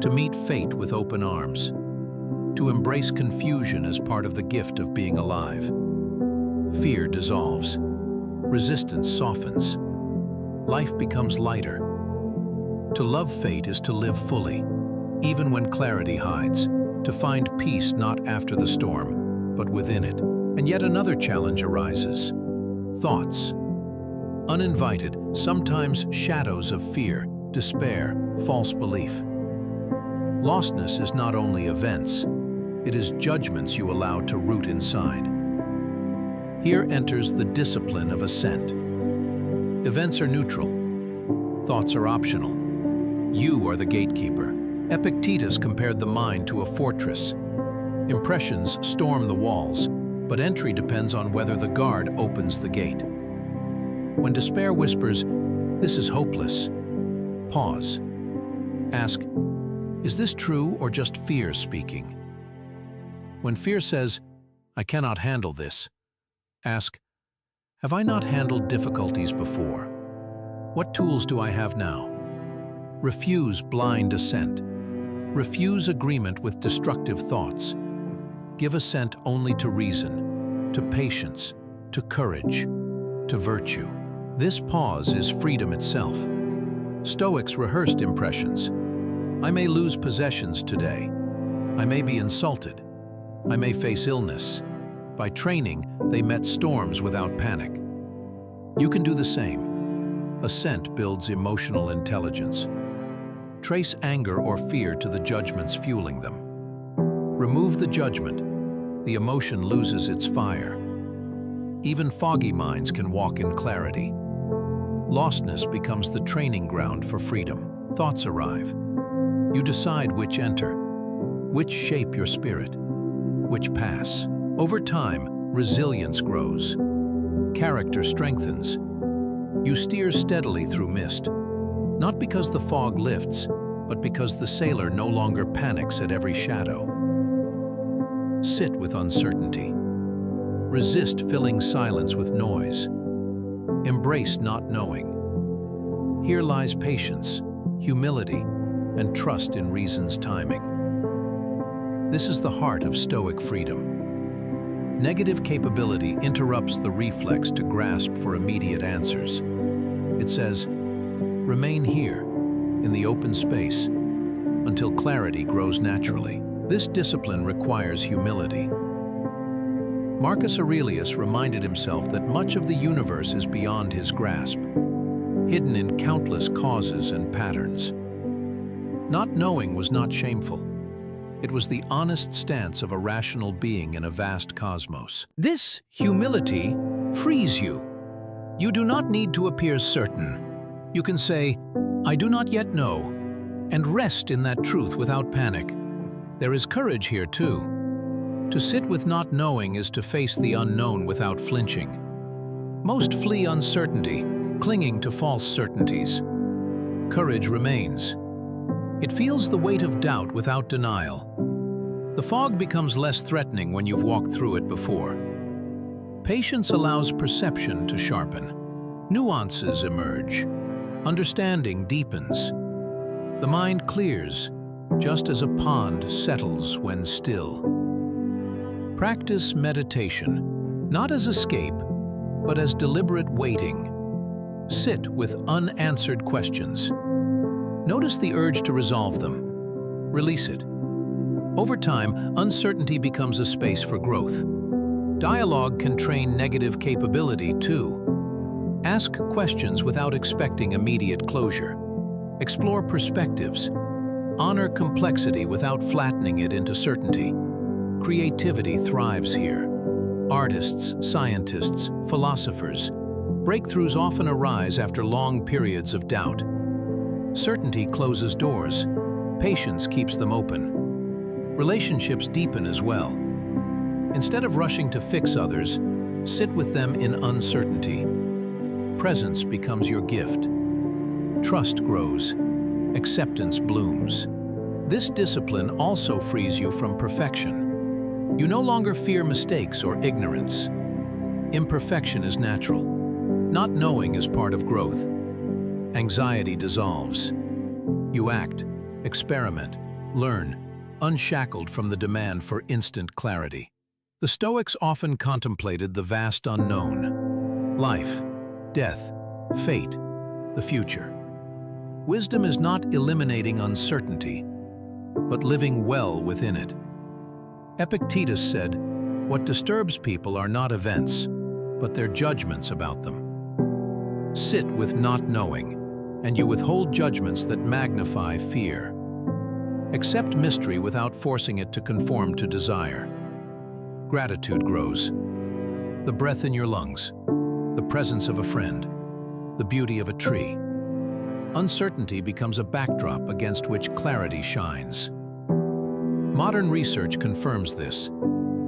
to meet fate with open arms, to embrace confusion as part of the gift of being alive. Fear dissolves, resistance softens, life becomes lighter. To love fate is to live fully, even when clarity hides, to find peace not after the storm, but within it. And yet another challenge arises. Thoughts. Uninvited, sometimes shadows of fear, despair, false belief. Lostness is not only events, it is judgments you allow to root inside. Here enters the discipline of assent. Events are neutral. Thoughts are optional. You are the gatekeeper. Epictetus compared the mind to a fortress. Impressions storm the walls, but entry depends on whether the guard opens the gate. When despair whispers, "This is hopeless," pause. Ask, "Is this true or just fear speaking?" When fear says, "I cannot handle this," ask, "Have I not handled difficulties before? What tools do I have now?" Refuse blind assent. Refuse agreement with destructive thoughts. Give assent only to reason, to patience, to courage, to virtue. This pause is freedom itself. Stoics rehearsed impressions. I may lose possessions today. I may be insulted. I may face illness. By training, they met storms without panic. You can do the same. Assent builds emotional intelligence. Trace anger or fear to the judgments fueling them. Remove the judgment. the emotion loses its fire. Even foggy minds can walk in clarity. Lostness becomes the training ground for freedom. Thoughts arrive. You decide which enter, which shape your spirit, which pass. Over time, resilience grows. Character strengthens. You steer steadily through mist, not because the fog lifts, but because the sailor no longer panics at every shadow. Sit with uncertainty. Resist filling silence with noise. Embrace not knowing. Here lies patience, humility, and trust in reason's timing. This is the heart of Stoic freedom. Negative capability interrupts the reflex to grasp for immediate answers. It says, remain here, in the open space, until clarity grows naturally. This discipline requires humility. Marcus Aurelius reminded himself that much of the universe is beyond his grasp, hidden in countless causes and patterns. Not knowing was not shameful. It was the honest stance of a rational being in a vast cosmos. This humility frees you. You do not need to appear certain. You can say, I do not yet know, and rest in that truth without panic. There is courage here too. To sit with not knowing is to face the unknown without flinching. Most flee uncertainty, clinging to false certainties. Courage remains. It feels the weight of doubt without denial. The fog becomes less threatening when you've walked through it before. Patience allows perception to sharpen. Nuances emerge. Understanding deepens. The mind clears, just as a pond settles when still. Practice meditation, not as escape, but as deliberate waiting. Sit with unanswered questions. Notice the urge to resolve them. Release it. Over time, uncertainty becomes a space for growth. Dialogue can train negative capability too. Ask questions without expecting immediate closure. Explore perspectives. Honor complexity without flattening it into certainty. Creativity thrives here. Artists, scientists, philosophers. Breakthroughs often arise after long periods of doubt. Certainty closes doors. Patience keeps them open. Relationships deepen as well. Instead of rushing to fix others, sit with them in uncertainty. Presence becomes your gift. Trust grows. Acceptance blooms. This discipline also frees you from perfection. You no longer fear mistakes or ignorance. Imperfection is natural. Not knowing is part of growth. Anxiety dissolves. You act, experiment, learn, unshackled from the demand for instant clarity. The Stoics often contemplated the vast unknown: life, death, fate, the future. Wisdom is not eliminating uncertainty, but living well within it. Epictetus said, "What disturbs people are not events, but their judgments about them." Sit with not knowing, and you withhold judgments that magnify fear. Accept mystery without forcing it to conform to desire. Gratitude grows. The breath in your lungs, the presence of a friend, the beauty of a tree. Uncertainty becomes a backdrop against which clarity shines. Modern research confirms this.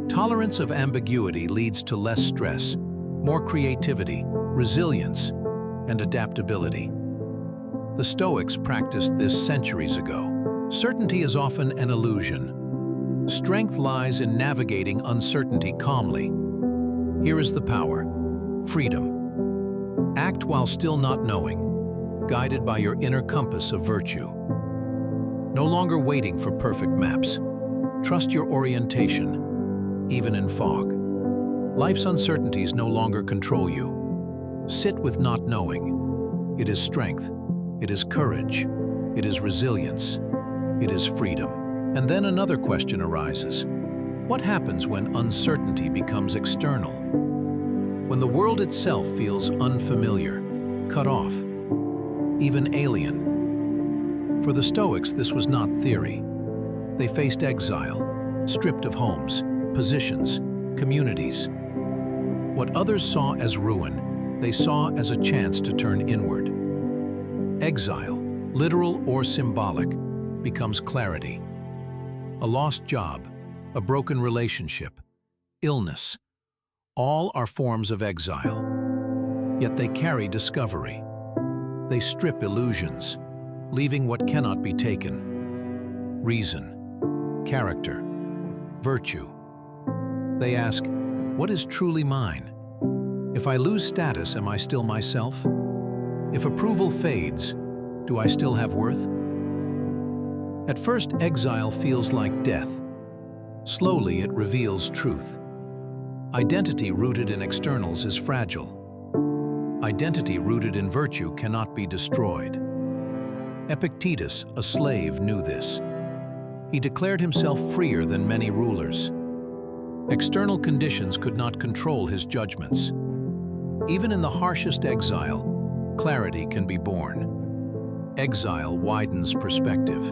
Tolerance of ambiguity leads to less stress, more creativity, resilience, and adaptability. The Stoics practiced this centuries ago. Certainty is often an illusion. Strength lies in navigating uncertainty calmly. Here is the power: freedom. Act while still not knowing, guided by your inner compass of virtue. No longer waiting for perfect maps. Trust your orientation, even in fog. Life's uncertainties no longer control you. Sit with not knowing. It is strength. It is courage. It is resilience. It is freedom. And then another question arises. What happens when uncertainty becomes external? When the world itself feels unfamiliar, cut off, even alien? For the Stoics, this was not theory. They faced exile, stripped of homes, positions, communities. What others saw as ruin, they saw as a chance to turn inward. Exile, literal or symbolic, becomes clarity. A lost job, a broken relationship, illness, all are forms of exile. Yet they carry discovery. They strip illusions, leaving what cannot be taken. Reason, character, virtue. They ask, what is truly mine? If I lose status, am I still myself? If approval fades, do I still have worth? At first, exile feels like death. Slowly, it reveals truth. Identity rooted in externals is fragile. Identity rooted in virtue cannot be destroyed. Epictetus, a slave, knew this. He declared himself freer than many rulers. External conditions could not control his judgments. Even in the harshest exile, clarity can be born. Exile widens perspective.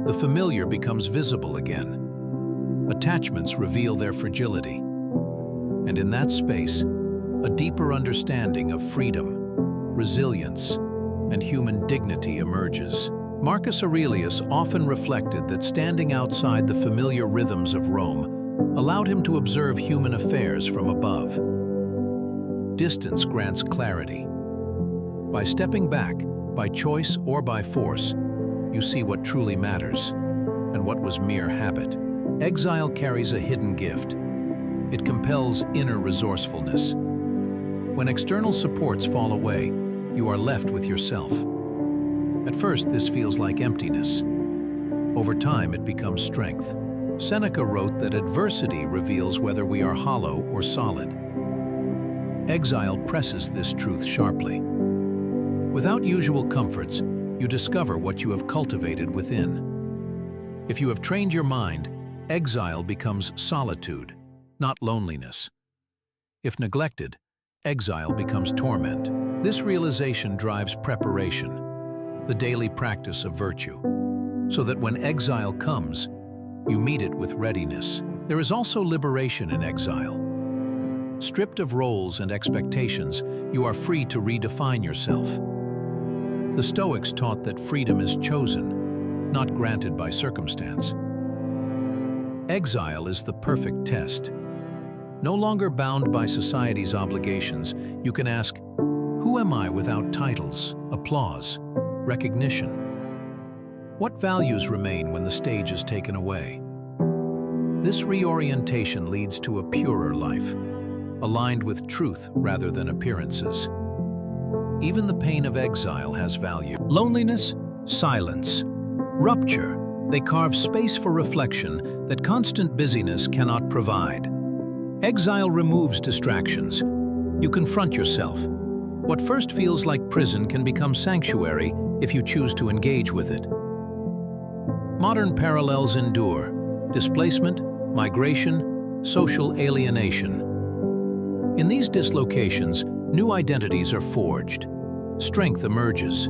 The familiar becomes visible again. Attachments reveal their fragility. And in that space, a deeper understanding of freedom, resilience, and human dignity emerges. Marcus Aurelius often reflected that standing outside the familiar rhythms of Rome allowed him to observe human affairs from above. Distance grants clarity. By stepping back, by choice or by force, you see what truly matters and what was mere habit. Exile carries a hidden gift. It compels inner resourcefulness. When external supports fall away, you are left with yourself. At first, this feels like emptiness. Over time, it becomes strength. Seneca wrote that adversity reveals whether we are hollow or solid. Exile presses this truth sharply. Without usual comforts, you discover what you have cultivated within. If you have trained your mind, exile becomes solitude, not loneliness. If neglected, exile becomes torment. This realization drives preparation, the daily practice of virtue, so that when exile comes, you meet it with readiness. There is also liberation in exile. Stripped of roles and expectations, you are free to redefine yourself. The Stoics taught that freedom is chosen, not granted by circumstance. Exile is the perfect test. No longer bound by society's obligations, you can ask, who am I without titles, applause, recognition? What values remain when the stage is taken away? This reorientation leads to a purer life, aligned with truth rather than appearances. Even the pain of exile has value. Loneliness, silence, rupture, they carve space for reflection that constant busyness cannot provide. Exile removes distractions. You confront yourself. What first feels like prison can become sanctuary if you choose to engage with it. Modern parallels endure: displacement, migration, social alienation. In these dislocations, new identities are forged. Strength emerges.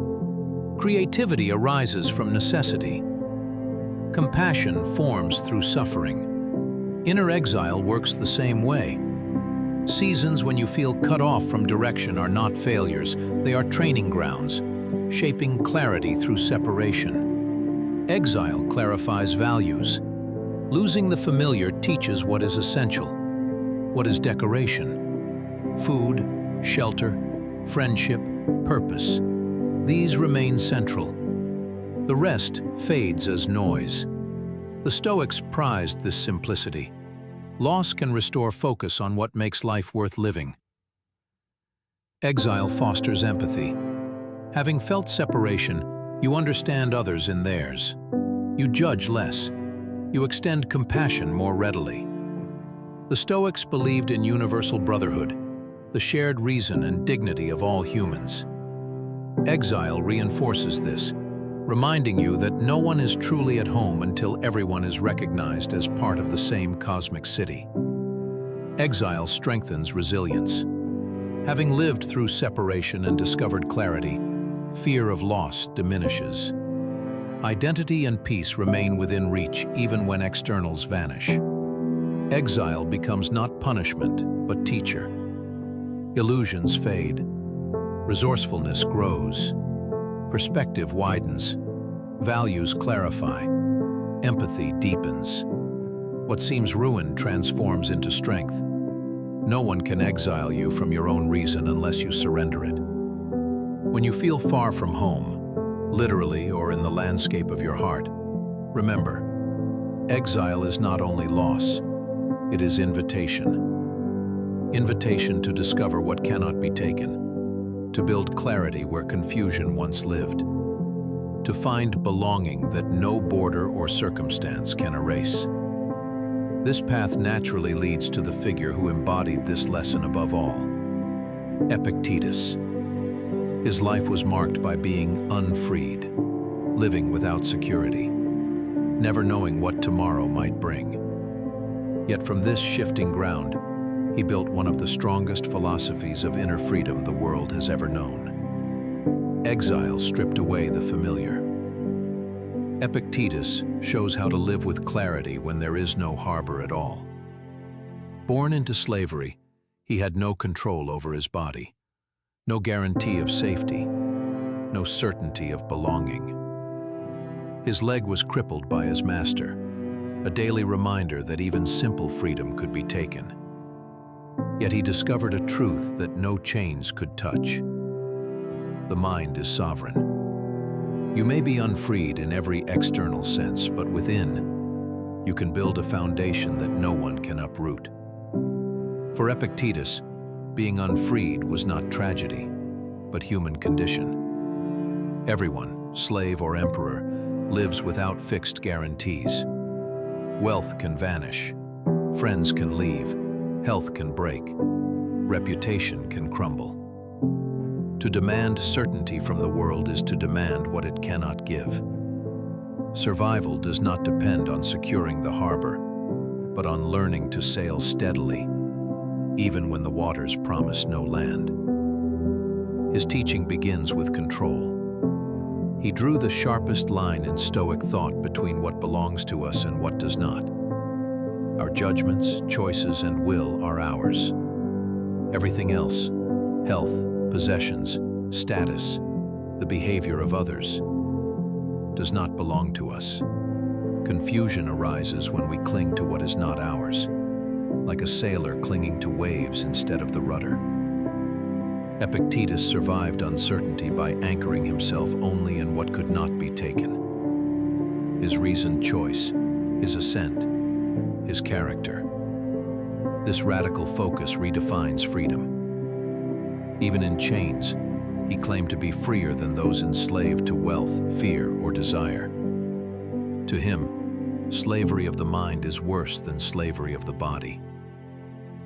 Creativity arises from necessity. Compassion forms through suffering. Inner exile works the same way. Seasons when you feel cut off from direction are not failures, they are training grounds, shaping clarity through separation. Exile clarifies values. Losing the familiar teaches what is essential. What is decoration? Food, shelter, friendship, purpose. These remain central. The rest fades as noise. The Stoics prized this simplicity. Loss can restore focus on what makes life worth living. Exile fosters empathy. Having felt separation, you understand others in theirs. You judge less. You extend compassion more readily. The Stoics believed in universal brotherhood, the shared reason and dignity of all humans. Exile reinforces this, reminding you that no one is truly at home until everyone is recognized as part of the same cosmic city. Exile strengthens resilience. Having lived through separation and discovered clarity, fear of loss diminishes. Identity and peace remain within reach even when externals vanish. Exile becomes not punishment, but teacher. Illusions fade. Resourcefulness grows. Perspective widens. Values clarify. Empathy deepens. What seems ruin transforms into strength. No one can exile you from your own reason unless you surrender it. When you feel far from home, literally or in the landscape of your heart, remember, exile is not only loss, it is invitation. Invitation to discover what cannot be taken, to build clarity where confusion once lived, to find belonging that no border or circumstance can erase. This path naturally leads to the figure who embodied this lesson above all, Epictetus. His life was marked by being unfreed, living without security, never knowing what tomorrow might bring. Yet from this shifting ground, he built one of the strongest philosophies of inner freedom the world has ever known. Exile stripped away the familiar. Epictetus shows how to live with clarity when there is no harbor at all. Born into slavery, he had no control over his body, no guarantee of safety, no certainty of belonging. His leg was crippled by his master, a daily reminder that even simple freedom could be taken. Yet he discovered a truth that no chains could touch. The mind is sovereign. You may be unfreed in every external sense, but within, you can build a foundation that no one can uproot. For Epictetus, being unfreed was not tragedy, but human condition. Everyone, slave or emperor, lives without fixed guarantees. Wealth can vanish, friends can leave, health can break, reputation can crumble. To demand certainty from the world is to demand what it cannot give. Survival does not depend on securing the harbor, but on learning to sail steadily, even when the waters promise no land. His teaching begins with control. He drew the sharpest line in Stoic thought between what belongs to us and what does not. Our judgments, choices, and will are ours. Everything else, health, possessions, status, the behavior of others, does not belong to us. Confusion arises when we cling to what is not ours, like a sailor clinging to waves instead of the rudder. Epictetus survived uncertainty by anchoring himself only in what could not be taken. His reasoned choice, his ascent, his character. This radical focus redefines freedom. Even in chains, he claimed to be freer than those enslaved to wealth, fear, or desire. To him, slavery of the mind is worse than slavery of the body.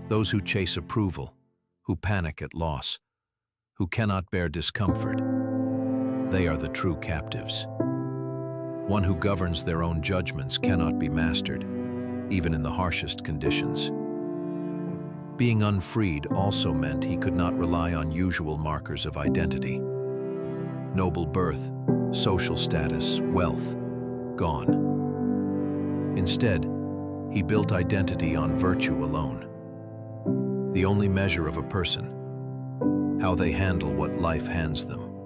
Those who chase approval, who panic at loss, who cannot bear discomfort, they are the true captives. One who governs their own judgments cannot be mastered, even in the harshest conditions. Being unfreed also meant he could not rely on usual markers of identity. Noble birth, social status, wealth, gone. Instead, he built identity on virtue alone. The only measure of a person, how they handle what life hands them.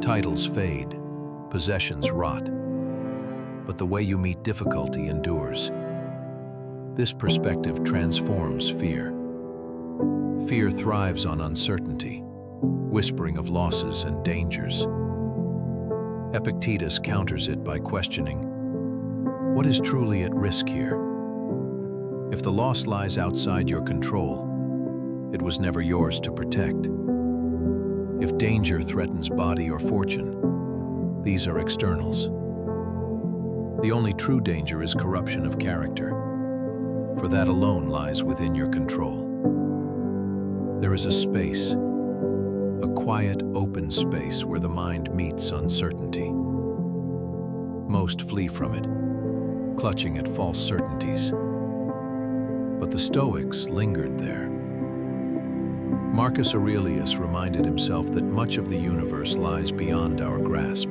Titles fade, possessions rot, but the way you meet difficulty endures. This perspective transforms fear. Fear thrives on uncertainty, whispering of losses and dangers. Epictetus counters it by questioning, what is truly at risk here? If the loss lies outside your control, it was never yours to protect. If danger threatens body or fortune, these are externals. The only true danger is corruption of character, for that alone lies within your control. There is a space, a quiet, open space where the mind meets uncertainty. Most flee from it, clutching at false certainties. But the Stoics lingered there. Marcus Aurelius reminded himself that much of the universe lies beyond our grasp.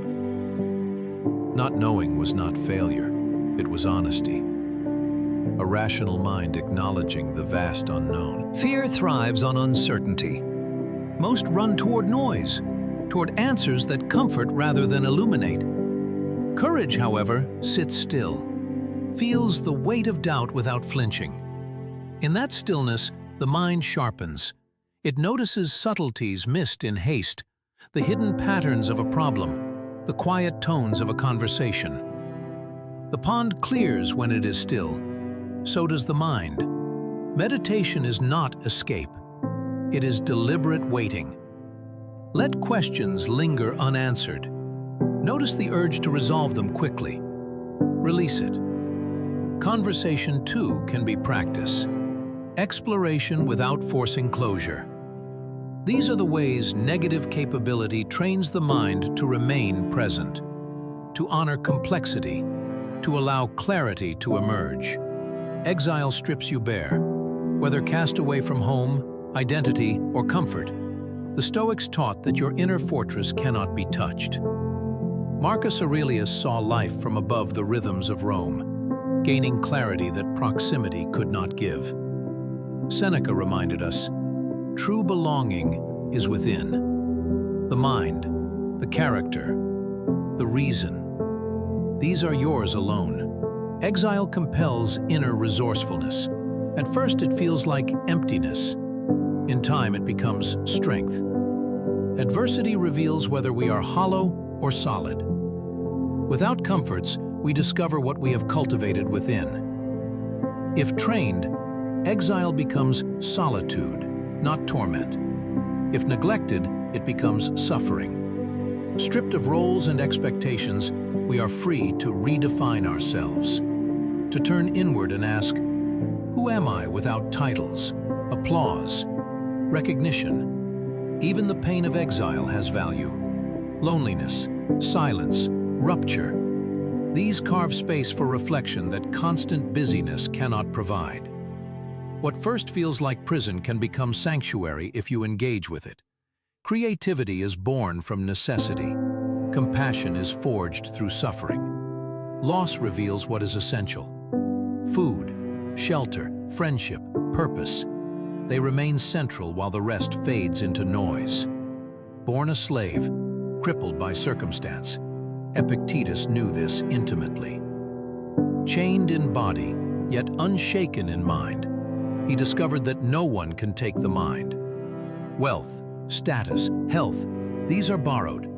Not knowing was not failure, it was honesty. a rational mind acknowledging the vast unknown. Fear thrives on uncertainty. Most run toward noise, toward answers that comfort rather than illuminate. Courage, however, sits still, feels the weight of doubt without flinching. In that stillness, the mind sharpens. It notices subtleties missed in haste, the hidden patterns of a problem, the quiet tones of a conversation. The pond clears when it is still. So does the mind. Meditation is not escape. It is deliberate waiting. Let questions linger unanswered. Notice the urge to resolve them quickly. Release it. Conversation, too, can be practice. Exploration without forcing closure. These are the ways negative capability trains the mind to remain present, to honor complexity, to allow clarity to emerge. Exile strips you bare. Whether cast away from home, identity, or comfort, the Stoics taught that your inner fortress cannot be touched. Marcus Aurelius saw life from above the rhythms of Rome, gaining clarity that proximity could not give. Seneca reminded us, true belonging is within. The mind, the character, the reason. These are yours alone. Exile compels inner resourcefulness. At first it feels like emptiness. In time it becomes strength. Adversity reveals whether we are hollow or solid. Without comforts, we discover what we have cultivated within. If trained, exile becomes solitude, not torment. If neglected, it becomes suffering. Stripped of roles and expectations, we are free to redefine ourselves, to turn inward and ask, who am I without titles, applause, recognition? Even the pain of exile has value. Loneliness, silence, rupture. These carve space for reflection that constant busyness cannot provide. What first feels like prison can become sanctuary if you engage with it. Creativity is born from necessity. Compassion is forged through suffering. Loss reveals what is essential. Food, shelter, friendship, purpose. They remain central while the rest fades into noise. Born a slave, crippled by circumstance, Epictetus knew this intimately. Chained in body, yet unshaken in mind, he discovered that no one can take the mind. Wealth, status, health, these are borrowed.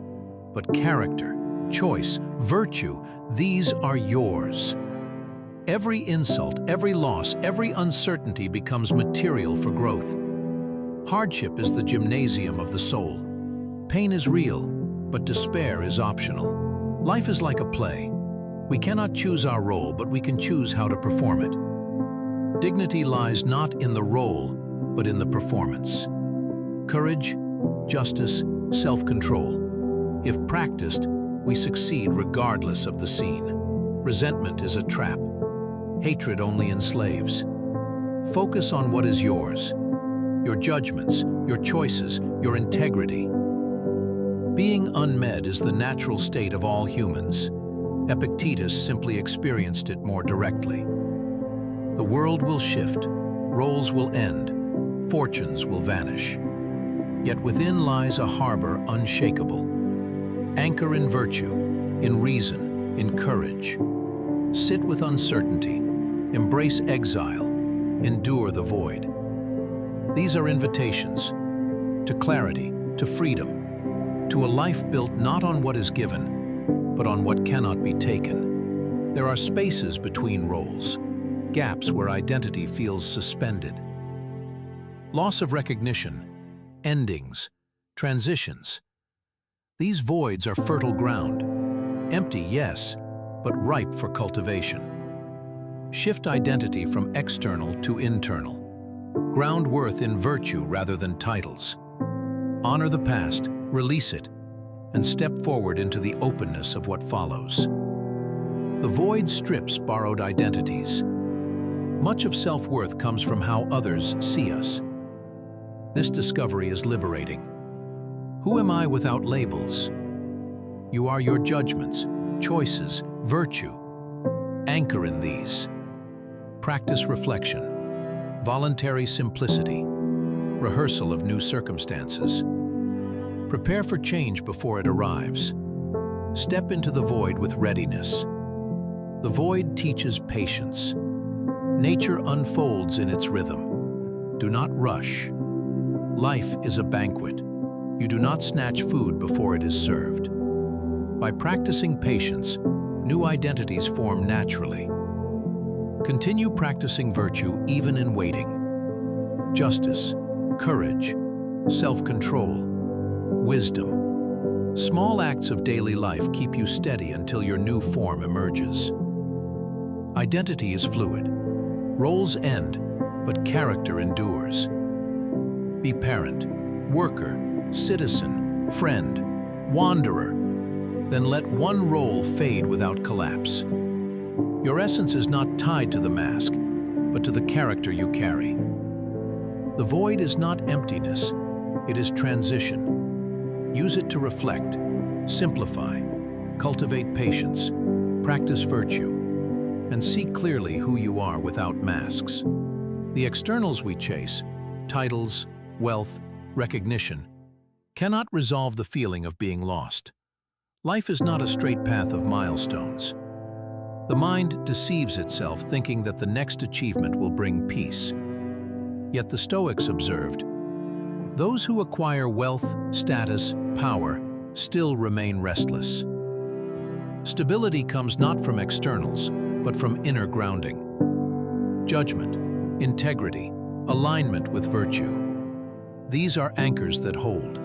But character, choice, virtue, these are yours. Every insult, every loss, every uncertainty becomes material for growth. Hardship is the gymnasium of the soul. Pain is real, but despair is optional. Life is like a play. We cannot choose our role, but we can choose how to perform it. Dignity lies not in the role, but in the performance. Courage, justice, self-control. If practiced, we succeed regardless of the scene. Resentment is a trap. Hatred only enslaves. Focus on what is yours. Your judgments, your choices, your integrity. Being unmet is the natural state of all humans. Epictetus simply experienced it more directly. The world will shift, roles will end, fortunes will vanish. Yet within lies a harbor unshakable. Anchor in virtue, in reason, in courage. Sit with uncertainty, embrace exile, endure the void. These are invitations to clarity, to freedom, to a life built not on what is given, but on what cannot be taken. There are spaces between roles, gaps where identity feels suspended. Loss of recognition, endings, transitions. These voids are fertile ground. Empty, yes, but ripe for cultivation. Shift identity from external to internal. Ground worth in virtue rather than titles. Honor the past, release it, and step forward into the openness of what follows. The void strips borrowed identities. Much of self-worth comes from how others see us. This discovery is liberating. Who am I without labels? You are your judgments, choices, virtue. Anchor in these. Practice reflection, voluntary simplicity, rehearsal of new circumstances. Prepare for change before it arrives. Step into the void with readiness. The void teaches patience. Nature unfolds in its rhythm. Do not rush. Life is a banquet. You do not snatch food before it is served. By practicing patience, new identities form naturally. Continue practicing virtue even in waiting. Justice, courage, self-control, wisdom. Small acts of daily life keep you steady until your new form emerges. Identity is fluid. Roles end, but character endures. Be parent, worker, citizen, friend, wanderer. Then let one role fade without collapse. Your essence is not tied to the mask, but to the character you carry. The void is not emptiness, it is transition. Use it to reflect, simplify, cultivate patience, practice virtue, and see clearly who you are without masks. The externals we chase, titles, wealth, recognition, cannot resolve the feeling of being lost. Life is not a straight path of milestones. The mind deceives itself thinking that the next achievement will bring peace. Yet the Stoics observed, those who acquire wealth, status, power still remain restless. Stability comes not from externals, but from inner grounding. Judgment, integrity, alignment with virtue. These are anchors that hold.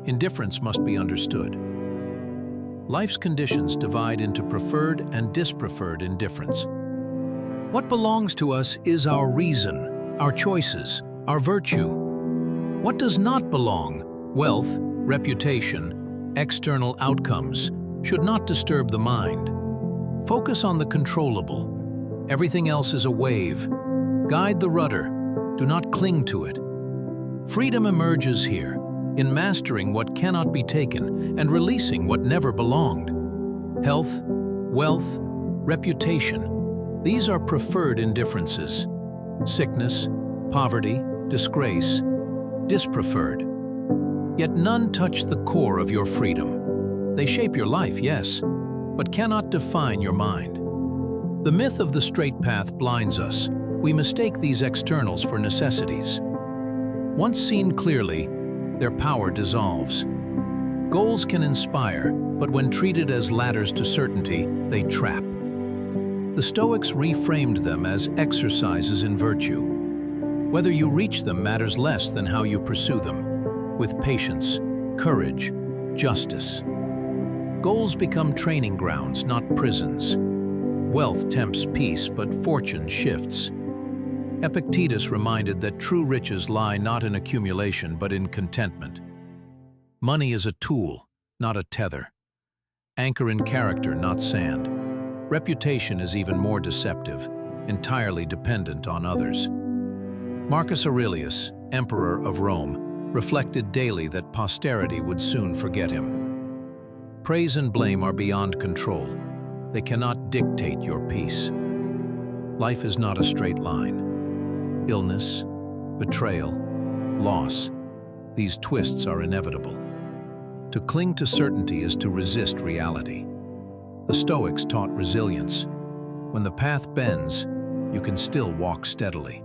Indifference must be understood. Life's conditions divide into preferred and dispreferred indifference. What belongs to us is our reason, our choices, our virtue. What does not belong, wealth, reputation, external outcomes, should not disturb the mind. Focus on the controllable. Everything else is a wave. Guide the rudder. Do not cling to it. Freedom emerges here, in mastering what cannot be taken and releasing what never belonged. Health, wealth, reputation, these are preferred indifferences. Sickness, poverty, disgrace, dispreferred. Yet none touch the core of your freedom. They shape your life, yes, but cannot define your mind. The myth of the straight path blinds us. We mistake these externals for necessities. Once seen clearly, their power dissolves. Goals can inspire, but when treated as ladders to certainty, they trap. The Stoics reframed them as exercises in virtue. Whether you reach them matters less than how you pursue them, with patience, courage, justice. Goals become training grounds, not prisons. Wealth tempts peace, but fortune shifts. Epictetus reminded that true riches lie not in accumulation but in contentment. Money is a tool, not a tether. Anchor in character, not sand. Reputation is even more deceptive, entirely dependent on others. Marcus Aurelius, Emperor of Rome, reflected daily that posterity would soon forget him. Praise and blame are beyond control. They cannot dictate your peace. Life is not a straight line. Illness, betrayal, loss, these twists are inevitable. To cling to certainty is to resist reality. The Stoics taught resilience. When the path bends, you can still walk steadily.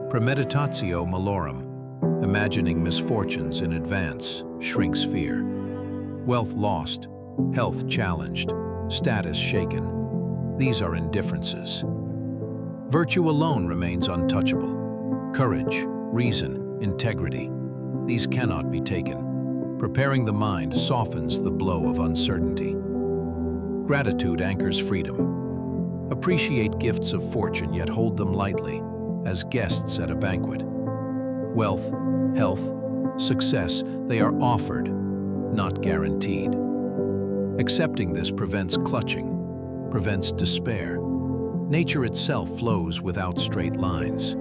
Premeditatio malorum, imagining misfortunes in advance, shrinks fear. Wealth lost, health challenged, status shaken. These are indifferences. Virtue alone remains untouchable. Courage, reason, integrity. These cannot be taken. Preparing the mind softens the blow of uncertainty. Gratitude anchors freedom. Appreciate gifts of fortune, yet hold them lightly, as guests at a banquet. Wealth, health, success, they are offered, not guaranteed. Accepting this prevents clutching, prevents despair. Nature itself flows without straight lines.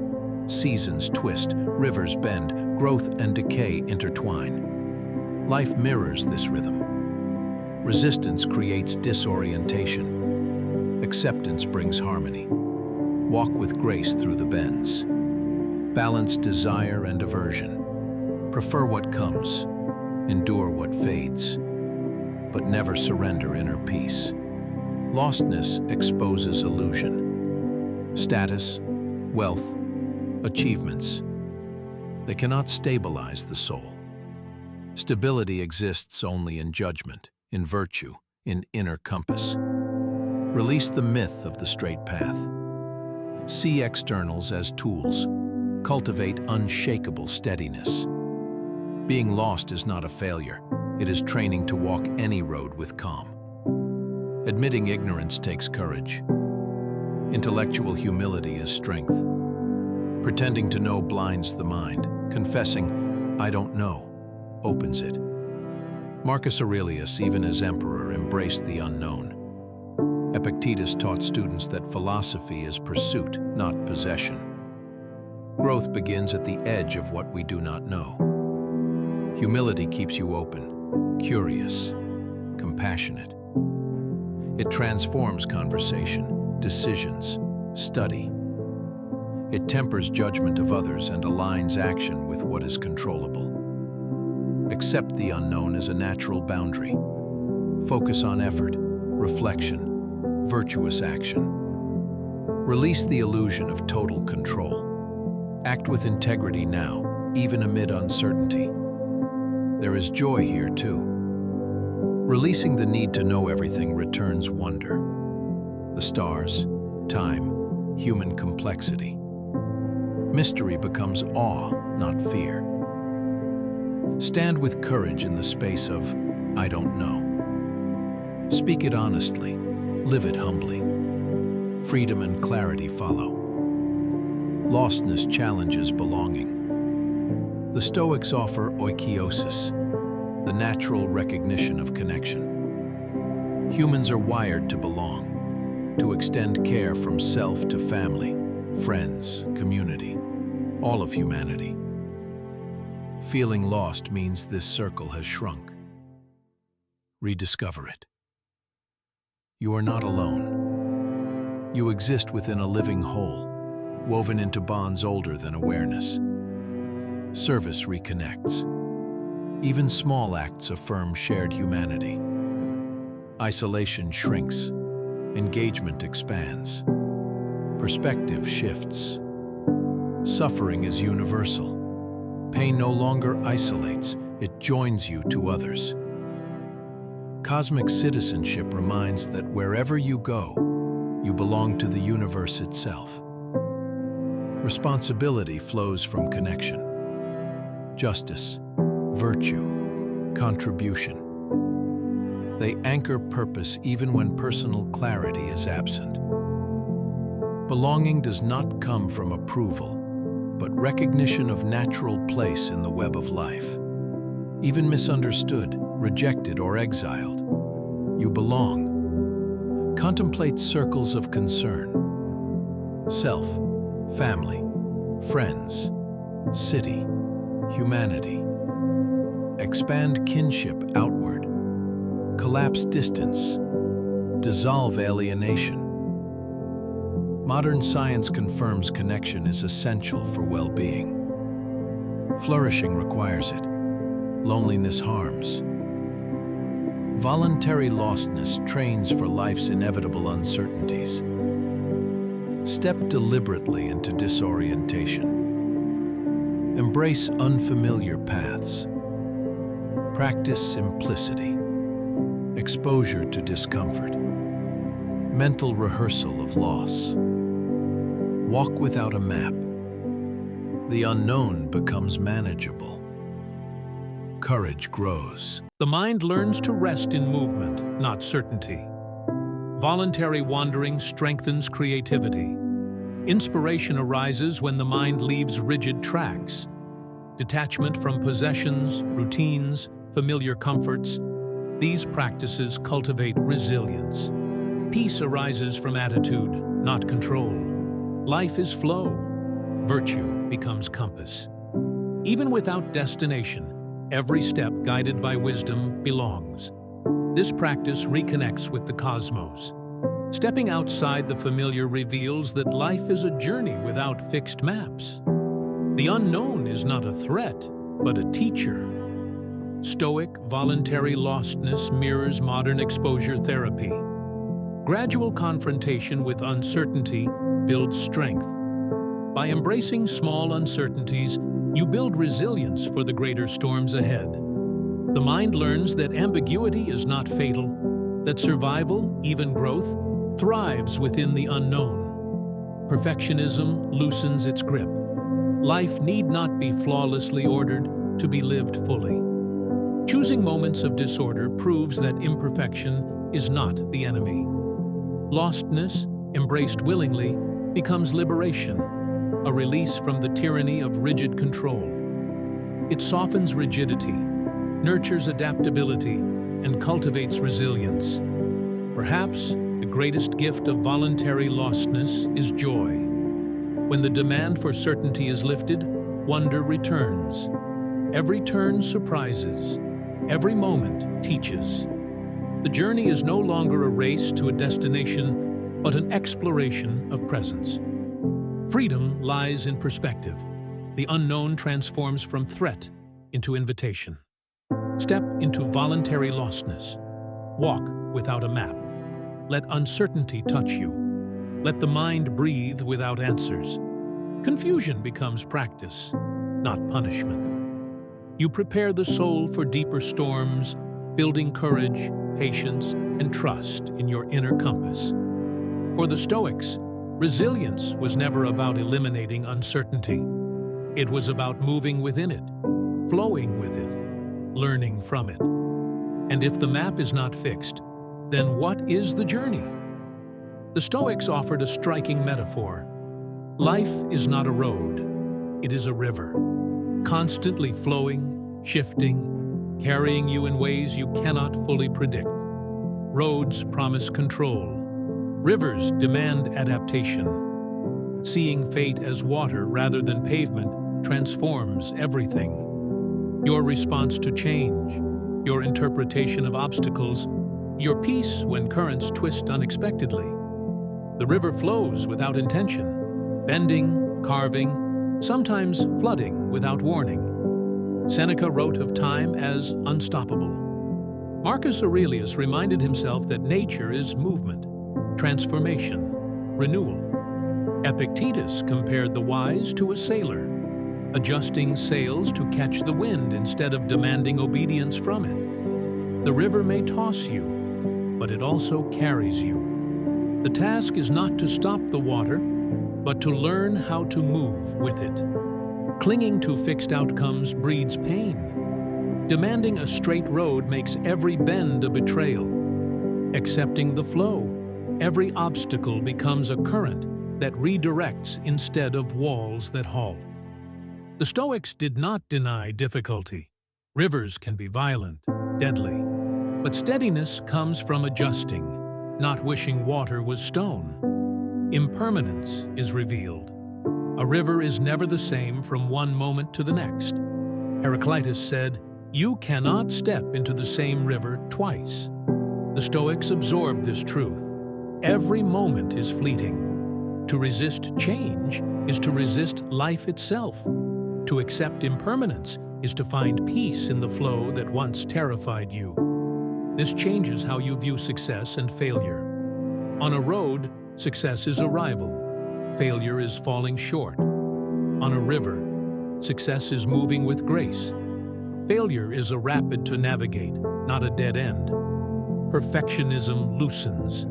Seasons twist, rivers bend, growth and decay intertwine. Life mirrors this rhythm. Resistance creates disorientation. Acceptance brings harmony. Walk with grace through the bends. Balance desire and aversion. Prefer what comes. Endure what fades. But never surrender inner peace. Lostness exposes illusion. Status, wealth, achievements. They cannot stabilize the soul. Stability exists only in judgment, in virtue, in inner compass. Release the myth of the straight path. See externals as tools. Cultivate unshakable steadiness. Being lost is not a failure. It is training to walk any road with calm. Admitting ignorance takes courage. Intellectual humility is strength. Pretending to know blinds the mind. Confessing, "I don't know," opens it. Marcus Aurelius, even as emperor, embraced the unknown. Epictetus taught students that philosophy is pursuit, not possession. Growth begins at the edge of what we do not know. Humility keeps you open, curious, compassionate. It transforms conversation, decisions, study. It tempers judgment of others and aligns action with what is controllable. Accept the unknown as a natural boundary. Focus on effort, reflection, virtuous action. Release the illusion of total control. Act with integrity now, even amid uncertainty. There is joy here too. Releasing the need to know everything returns wonder. The stars, time, human complexity. Mystery becomes awe, not fear. Stand with courage in the space of, "I don't know." Speak it honestly, live it humbly. Freedom and clarity follow. Lostness challenges belonging. The Stoics offer oikiosis, the natural recognition of connection. Humans are wired to belong, to extend care from self to family, friends, community, all of humanity. Feeling lost means this circle has shrunk. Rediscover it. You are not alone. You exist within a living whole, woven into bonds older than awareness. Service reconnects. Even small acts affirm shared humanity. Isolation shrinks. Engagement expands. Perspective shifts. Suffering is universal. Pain no longer isolates, it joins you to others. Cosmic citizenship reminds that wherever you go, you belong to the universe itself. Responsibility flows from connection. Justice, virtue, contribution. They anchor purpose even when personal clarity is absent. Belonging does not come from approval, but recognition of natural place in the web of life. Even misunderstood, rejected, or exiled, you belong. Contemplate circles of concern. Self, family, friends, city, humanity. Expand kinship outward. Collapse distance. Dissolve alienation. Modern science confirms connection is essential for well-being. Flourishing requires it. Loneliness harms. Voluntary lostness trains for life's inevitable uncertainties. Step deliberately into disorientation. Embrace unfamiliar paths. Practice simplicity. Exposure to discomfort. Mental rehearsal of loss. Walk without a map. The unknown becomes manageable. Courage grows. The mind learns to rest in movement, not certainty. Voluntary wandering strengthens creativity. Inspiration arises when the mind leaves rigid tracks. Detachment from possessions, routines, familiar comforts. These practices cultivate resilience. Peace arises from attitude, not control. Life is flow. Virtue becomes compass. Even without destination, every step guided by wisdom belongs. This practice reconnects with the cosmos. Stepping outside the familiar reveals that life is a journey without fixed maps. The unknown is not a threat, but a teacher. Stoic, voluntary lostness mirrors modern exposure therapy. Gradual confrontation with uncertainty builds strength. By embracing small uncertainties, you build resilience for the greater storms ahead. The mind learns that ambiguity is not fatal, that survival, even growth, thrives within the unknown. Perfectionism loosens its grip. Life need not be flawlessly ordered to be lived fully. Choosing moments of disorder proves that imperfection is not the enemy. Lostness, embraced willingly, becomes liberation, a release from the tyranny of rigid control. It softens rigidity, nurtures adaptability, and cultivates resilience. Perhaps the greatest gift of voluntary lostness is joy. When the demand for certainty is lifted, wonder returns. Every turn surprises. Every moment teaches. The journey is no longer a race to a destination, but an exploration of presence. Freedom lies in perspective. The unknown transforms from threat into invitation. Step into voluntary lostness. Walk without a map. Let uncertainty touch you. Let the mind breathe without answers. Confusion becomes practice, not punishment. You prepare the soul for deeper storms, building courage, patience, and trust in your inner compass. For the Stoics, resilience was never about eliminating uncertainty. It was about moving within it, flowing with it, learning from it. And if the map is not fixed, then what is the journey? The Stoics offered a striking metaphor. Life is not a road, it is a river, constantly flowing, shifting, carrying you in ways you cannot fully predict. Roads promise control. Rivers demand adaptation. Seeing fate as water rather than pavement transforms everything. Your response to change, your interpretation of obstacles, your peace when currents twist unexpectedly. The river flows without intention, bending, carving, sometimes flooding without warning. Seneca wrote of time as unstoppable. Marcus Aurelius reminded himself that nature is movement, transformation, renewal. Epictetus compared the wise to a sailor, adjusting sails to catch the wind instead of demanding obedience from it. The river may toss you, but it also carries you. The task is not to stop the water, but to learn how to move with it. Clinging to fixed outcomes breeds pain. Demanding a straight road makes every bend a betrayal. Accepting the flow, every obstacle becomes a current that redirects instead of walls that halt. The Stoics did not deny difficulty. Rivers can be violent, deadly, but steadiness comes from adjusting, not wishing water was stone. Impermanence is revealed. A river is never the same from one moment to the next. Heraclitus said, "You cannot step into the same river twice." The Stoics absorbed this truth. Every moment is fleeting. To resist change is to resist life itself. To accept impermanence is to find peace in the flow that once terrified you. This changes how you view success and failure. On a road, success is arrival. Failure is falling short. On a river, success is moving with grace. Failure is a rapid to navigate, not a dead end. Perfectionism loosens.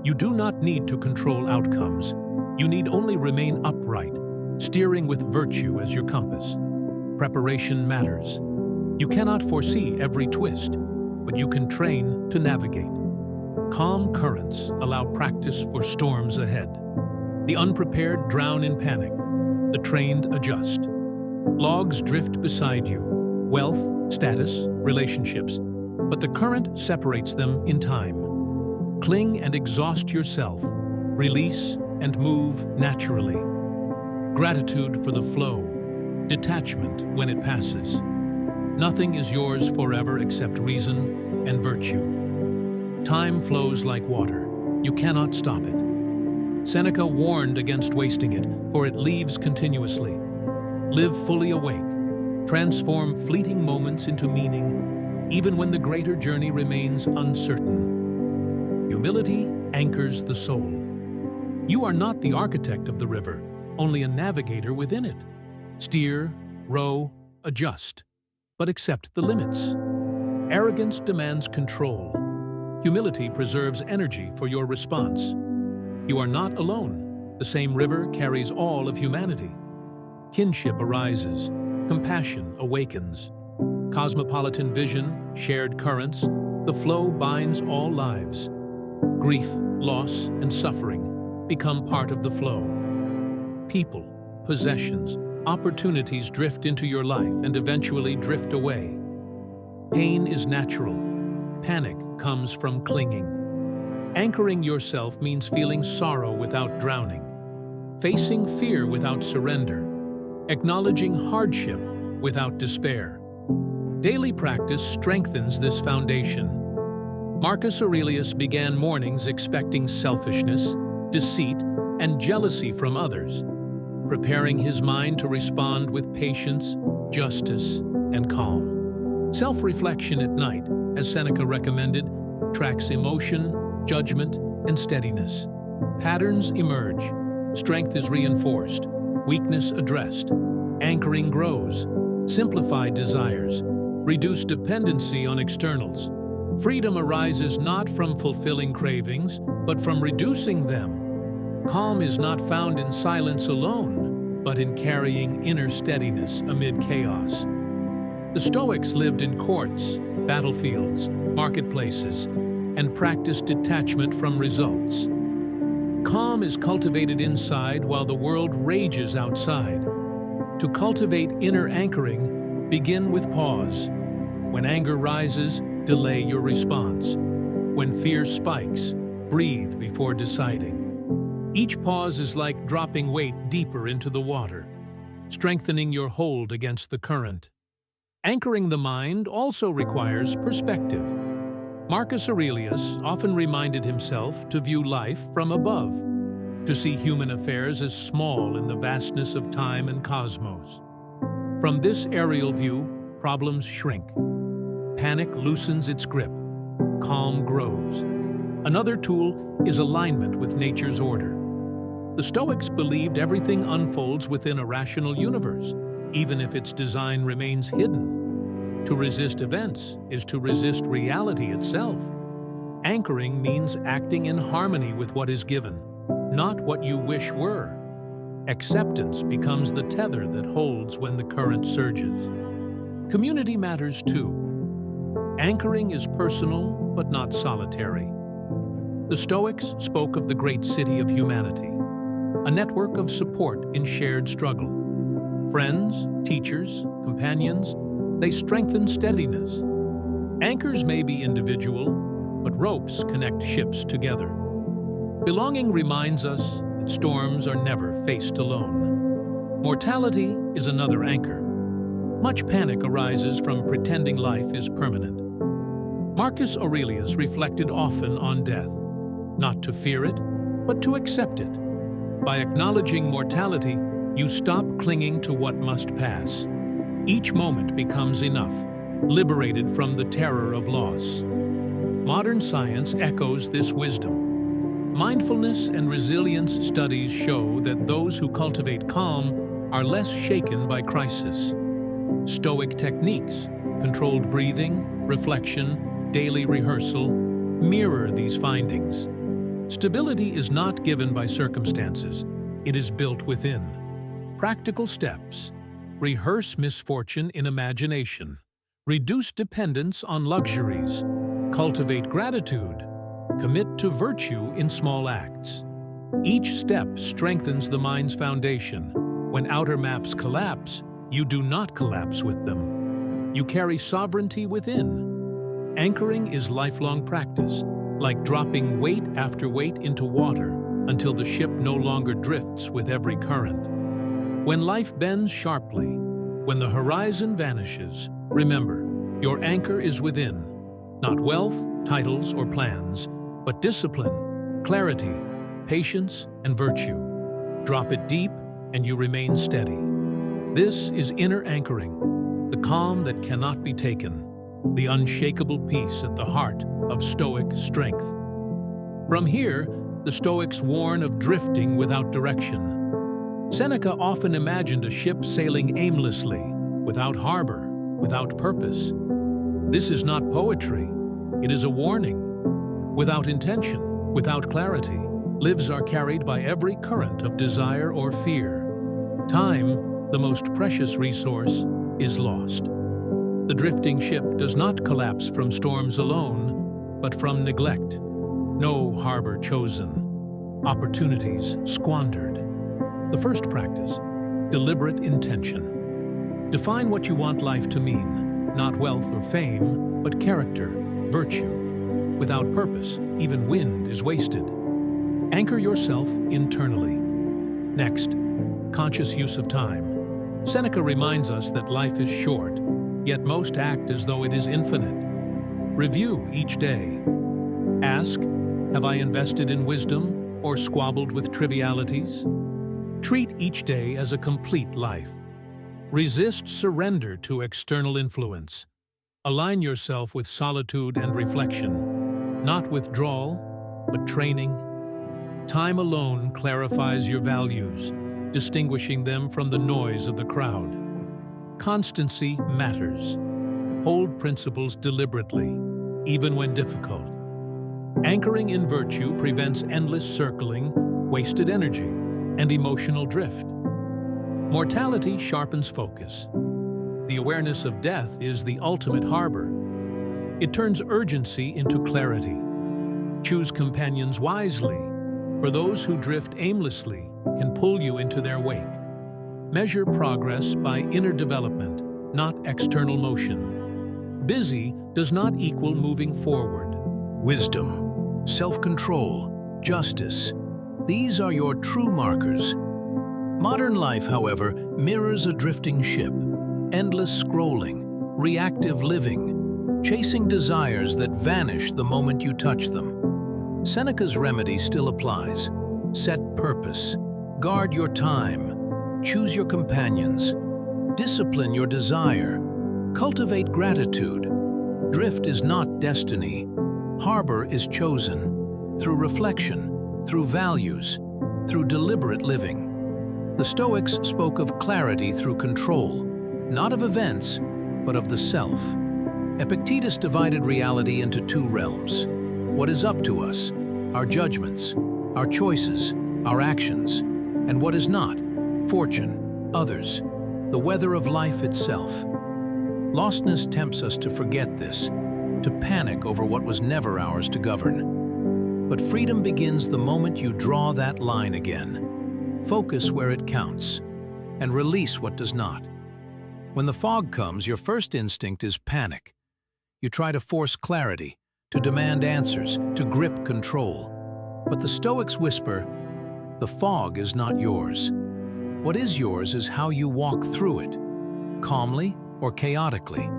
You do not need to control outcomes. You need only remain upright, steering with virtue as your compass. Preparation matters. You cannot foresee every twist, but you can train to navigate. Calm currents allow practice for storms ahead. The unprepared drown in panic. The trained adjust. Logs drift beside you. Wealth, status, relationships. But the current separates them in time. Cling and exhaust yourself. Release and move naturally. Gratitude for the flow. Detachment when it passes. Nothing is yours forever except reason and virtue. Time flows like water. You cannot stop it. Seneca warned against wasting it, for it leaves continuously. Live fully awake. Transform fleeting moments into meaning, even when the greater journey remains uncertain. Humility anchors the soul. You are not the architect of the river, only a navigator within it. Steer, row, adjust, but accept the limits. Arrogance demands control. Humility preserves energy for your response. You are not alone. The same river carries all of humanity. Kinship arises. Compassion awakens. Cosmopolitan vision, shared currents, the flow binds all lives. Grief, loss, and suffering become part of the flow. People, possessions, opportunities drift into your life and eventually drift away. Pain is natural. Panic comes from clinging. Anchoring yourself means feeling sorrow without drowning, facing fear without surrender, acknowledging hardship without despair. Daily practice strengthens this foundation. Marcus Aurelius began mornings expecting selfishness, deceit, and jealousy from others, preparing his mind to respond with patience, justice, and calm. Self-reflection at night, as Seneca recommended, tracks emotion, judgment, and steadiness. Patterns emerge. Strength is reinforced. Weakness addressed. Anchoring grows. Simplify desires. Reduce dependency on externals. Freedom arises not from fulfilling cravings, but from reducing them. Calm is not found in silence alone, but in carrying inner steadiness amid chaos. The Stoics lived in courts, battlefields, marketplaces, and practiced detachment from results. Calm is cultivated inside while the world rages outside. To cultivate inner anchoring, begin with pause. When anger rises, delay your response. When fear spikes, breathe before deciding. Each pause is like dropping weight deeper into the water, strengthening your hold against the current. Anchoring the mind also requires perspective. Marcus Aurelius often reminded himself to view life from above, to see human affairs as small in the vastness of time and cosmos. From this aerial view, problems shrink. Panic loosens its grip. Calm grows. Another tool is alignment with nature's order. The Stoics believed everything unfolds within a rational universe, even if its design remains hidden. To resist events is to resist reality itself. Anchoring means acting in harmony with what is given, not what you wish were. Acceptance becomes the tether that holds when the current surges. Community matters too. Anchoring is personal but not solitary. The Stoics spoke of the great city of humanity, a network of support in shared struggle. Friends, teachers, companions, they strengthen steadiness. Anchors may be individual, but ropes connect ships together. Belonging reminds us that storms are never faced alone. Mortality is another anchor. Much panic arises from pretending life is permanent. Marcus Aurelius reflected often on death, not to fear it, but to accept it. By acknowledging mortality, you stop clinging to what must pass. Each moment becomes enough, liberated from the terror of loss. Modern science echoes this wisdom. Mindfulness and resilience studies show that those who cultivate calm are less shaken by crisis. Stoic techniques, controlled breathing, reflection, daily rehearsal, mirror these findings. Stability is not given by circumstances, it is built within. Practical steps: rehearse misfortune in imagination, reduce dependence on luxuries, cultivate gratitude, commit to virtue in small acts. Each step strengthens the mind's foundation. When outer maps collapse, you do not collapse with them. You carry sovereignty within. Anchoring is lifelong practice, like dropping weight after weight into water until the ship no longer drifts with every current. When life bends sharply, when the horizon vanishes, remember, your anchor is within. Not wealth, titles, or plans, but discipline, Clarity, patience, and virtue. Drop it deep and you remain steady. This is inner anchoring, the calm that cannot be taken, the unshakable peace at the heart of Stoic strength. From here, the Stoics warn of drifting without direction. Seneca often imagined a ship sailing aimlessly, without harbor, without purpose. This is not poetry, it is a warning. Without intention, without clarity, lives are carried by every current of desire or fear. Time, the most precious resource, is lost. The drifting ship does not collapse from storms alone, but from neglect. No harbor chosen, opportunities squandered. The first practice, deliberate intention. Define what you want life to mean, not wealth or fame, but character, virtue. Without purpose, even wind is wasted. Anchor yourself internally. Next, conscious use of time. Seneca reminds us that life is short, yet most act as though it is infinite. Review each day. Ask, have I invested in wisdom or squabbled with trivialities? Treat each day as a complete life. Resist surrender to external influence. Align yourself with solitude and reflection. Not withdrawal, but training. Time alone clarifies your values, distinguishing them from the noise of the crowd. Constancy matters. Hold principles deliberately, even when difficult. Anchoring in virtue prevents endless circling, wasted energy, and emotional drift. Mortality sharpens focus. The awareness of death is the ultimate harbor. It turns urgency into clarity. Choose companions wisely, for those who drift aimlessly can pull you into their wake. Measure progress by inner development, not external motion. Busy does not equal moving forward. Wisdom, self-control, justice. These are your true markers. Modern life, however, mirrors a drifting ship. Endless scrolling, reactive living, chasing desires that vanish the moment you touch them. Seneca's remedy still applies. Set purpose. Guard your time. Choose your companions. Discipline your desire. Cultivate gratitude. Drift is not destiny. Harbor is chosen. Through reflection, through values, through deliberate living. The Stoics spoke of clarity through control, not of events, but of the self. Epictetus divided reality into two realms. What is up to us, our judgments, our choices, our actions, and what is not, fortune, others, the weather of life itself. Lostness tempts us to forget this, to panic over what was never ours to govern. But freedom begins the moment you draw that line again. Focus where it counts, and release what does not. When the fog comes, your first instinct is panic. You try to force clarity, to demand answers, to grip control. But the Stoics whisper, the fog is not yours. What is yours is how you walk through it, calmly or chaotically.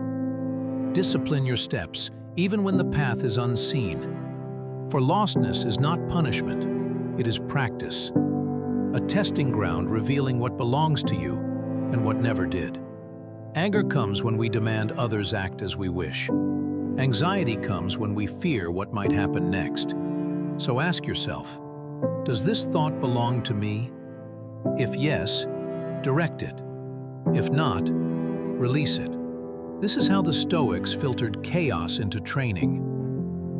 Discipline your steps, even when the path is unseen. For lostness is not punishment, it is practice. A testing ground revealing what belongs to you and what never did. Anger comes when we demand others act as we wish. Anxiety comes when we fear what might happen next. So ask yourself, does this thought belong to me? If yes, direct it. If not, release it. This is how the Stoics filtered chaos into training.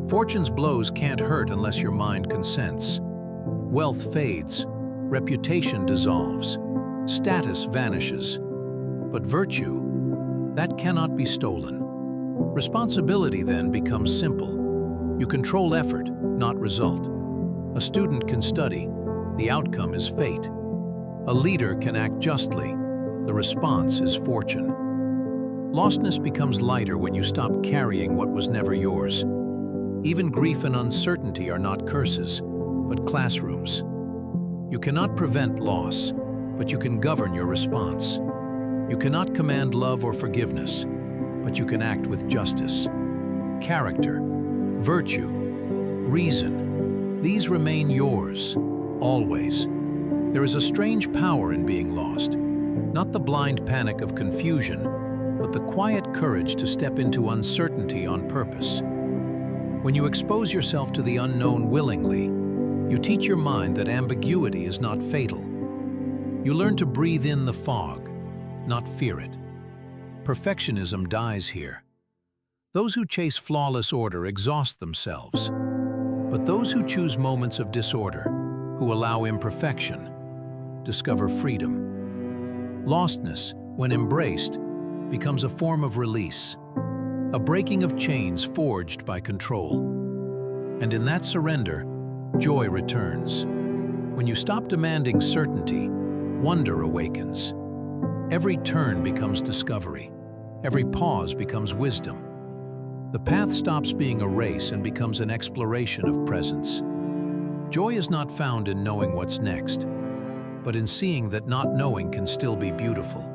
Fortune's blows can't hurt unless your mind consents. Wealth fades, reputation dissolves, status vanishes. But virtue, that cannot be stolen. Responsibility then becomes simple. You control effort, not result. A student can study, the outcome is fate. A leader can act justly, the response is fortune. Lostness becomes lighter when you stop carrying what was never yours. Even grief and uncertainty are not curses, but classrooms. You cannot prevent loss, but you can govern your response. You cannot command love or forgiveness, but you can act with justice. Character, virtue, reason. These remain yours, always. There is a strange power in being lost, not the blind panic of confusion, but the quiet courage to step into uncertainty on purpose. When you expose yourself to the unknown willingly, you teach your mind that ambiguity is not fatal. You learn to breathe in the fog, not fear it. Perfectionism dies here. Those who chase flawless order exhaust themselves, but those who choose moments of disorder, who allow imperfection, discover freedom. Lostness, when embraced, becomes a form of release, a breaking of chains forged by control. And in that surrender, joy returns. When you stop demanding certainty, wonder awakens. Every turn becomes discovery. Every pause becomes wisdom. The path stops being a race and becomes an exploration of presence. Joy is not found in knowing what's next, but in seeing that not knowing can still be beautiful.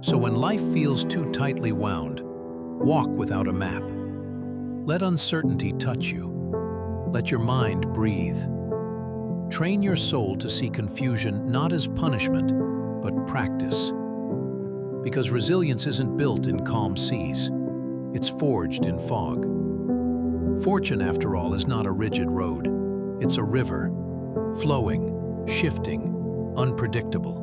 So when life feels too tightly wound, walk without a map. Let uncertainty touch you. Let your mind breathe. Train your soul to see confusion not as punishment, but practice. Because resilience isn't built in calm seas. It's forged in fog. Fortune, after all, is not a rigid road. It's a river, flowing, shifting, unpredictable.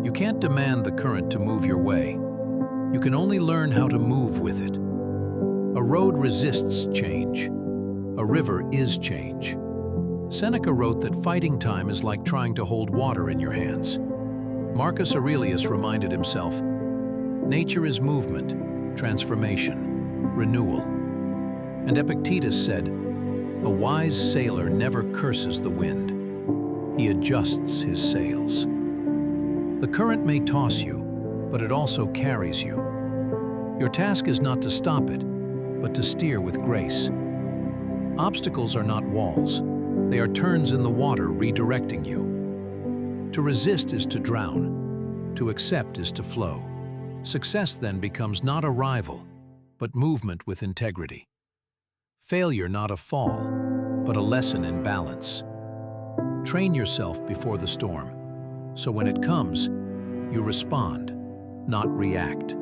You can't demand the current to move your way. You can only learn how to move with it. A road resists change. A river is change. Seneca wrote that fighting time is like trying to hold water in your hands. Marcus Aurelius reminded himself, nature is movement, transformation, renewal. And Epictetus said, a wise sailor never curses the wind. He adjusts his sails. The current may toss you, but it also carries you. Your task is not to stop it, but to steer with grace. Obstacles are not walls. They are turns in the water redirecting you. To resist is to drown. To accept is to flow. Success then becomes not a rival, but movement with integrity. Failure not a fall, but a lesson in balance. Train yourself before the storm, so when it comes, you respond, not react.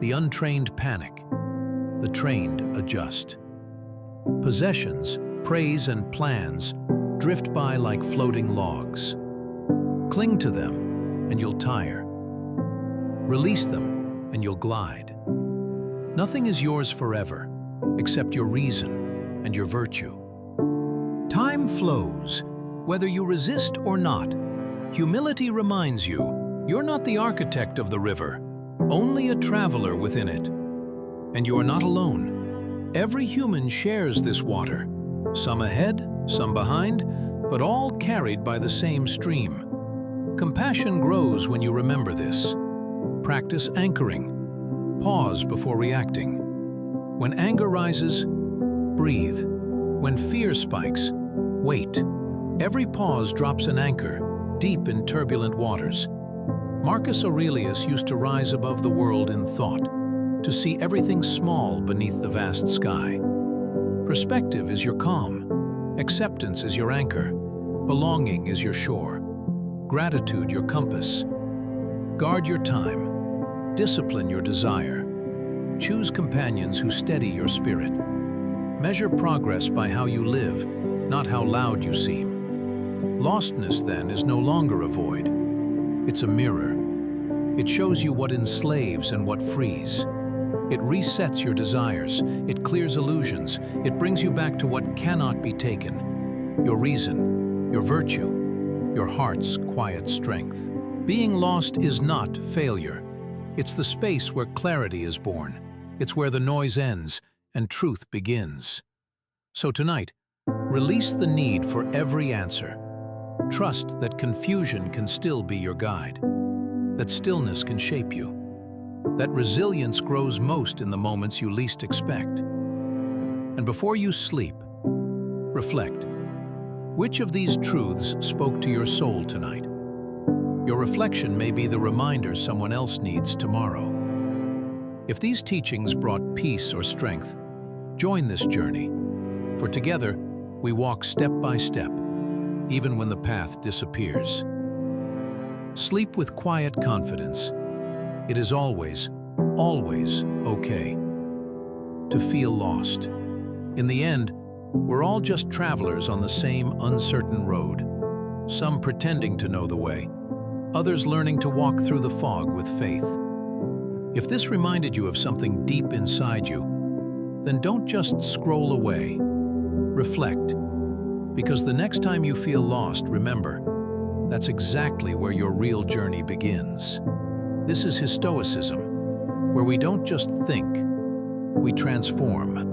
The untrained panic, the trained adjust. Possessions, praise, and plans drift by like floating logs. Cling to them, and you'll tire. Release them, and you'll glide. Nothing is yours forever, except your reason and your virtue. Time flows, whether you resist or not. Humility reminds you, you're not the architect of the river, only a traveler within it. And you are not alone. Every human shares this water, some ahead, some behind, but all carried by the same stream. Compassion grows when you remember this. Practice anchoring. Pause before reacting. When anger rises, breathe. When fear spikes, wait. Every pause drops an anchor, deep in turbulent waters. Marcus Aurelius used to rise above the world in thought, to see everything small beneath the vast sky. Perspective is your calm. Acceptance is your anchor. Belonging is your shore. Gratitude your compass. Guard your time. Discipline your desire. Choose companions who steady your spirit. Measure progress by how you live, not how loud you seem. Lostness, then, is no longer a void. It's a mirror. It shows you what enslaves and what frees. It resets your desires. It clears illusions. It brings you back to what cannot be taken. Your reason, your virtue, your heart's quiet strength. Being lost is not failure. It's the space where clarity is born. It's where the noise ends and truth begins. So tonight, release the need for every answer. Trust that confusion can still be your guide, that stillness can shape you, that resilience grows most in the moments you least expect. And before you sleep, reflect. Which of these truths spoke to your soul tonight? Your reflection may be the reminder someone else needs tomorrow. If these teachings brought peace or strength, join this journey, for together We walk step by step, even when the path disappears. Sleep with quiet confidence. It is always, always okay to feel lost. In the end, we're all just travelers on the same uncertain road, some pretending to know the way, others learning to walk through the fog with faith. If this reminded you of something deep inside you, then don't just scroll away. Reflect, because the next time you feel lost, remember, that's exactly where your real journey begins. This is Histoicism, where we don't just think, we transform.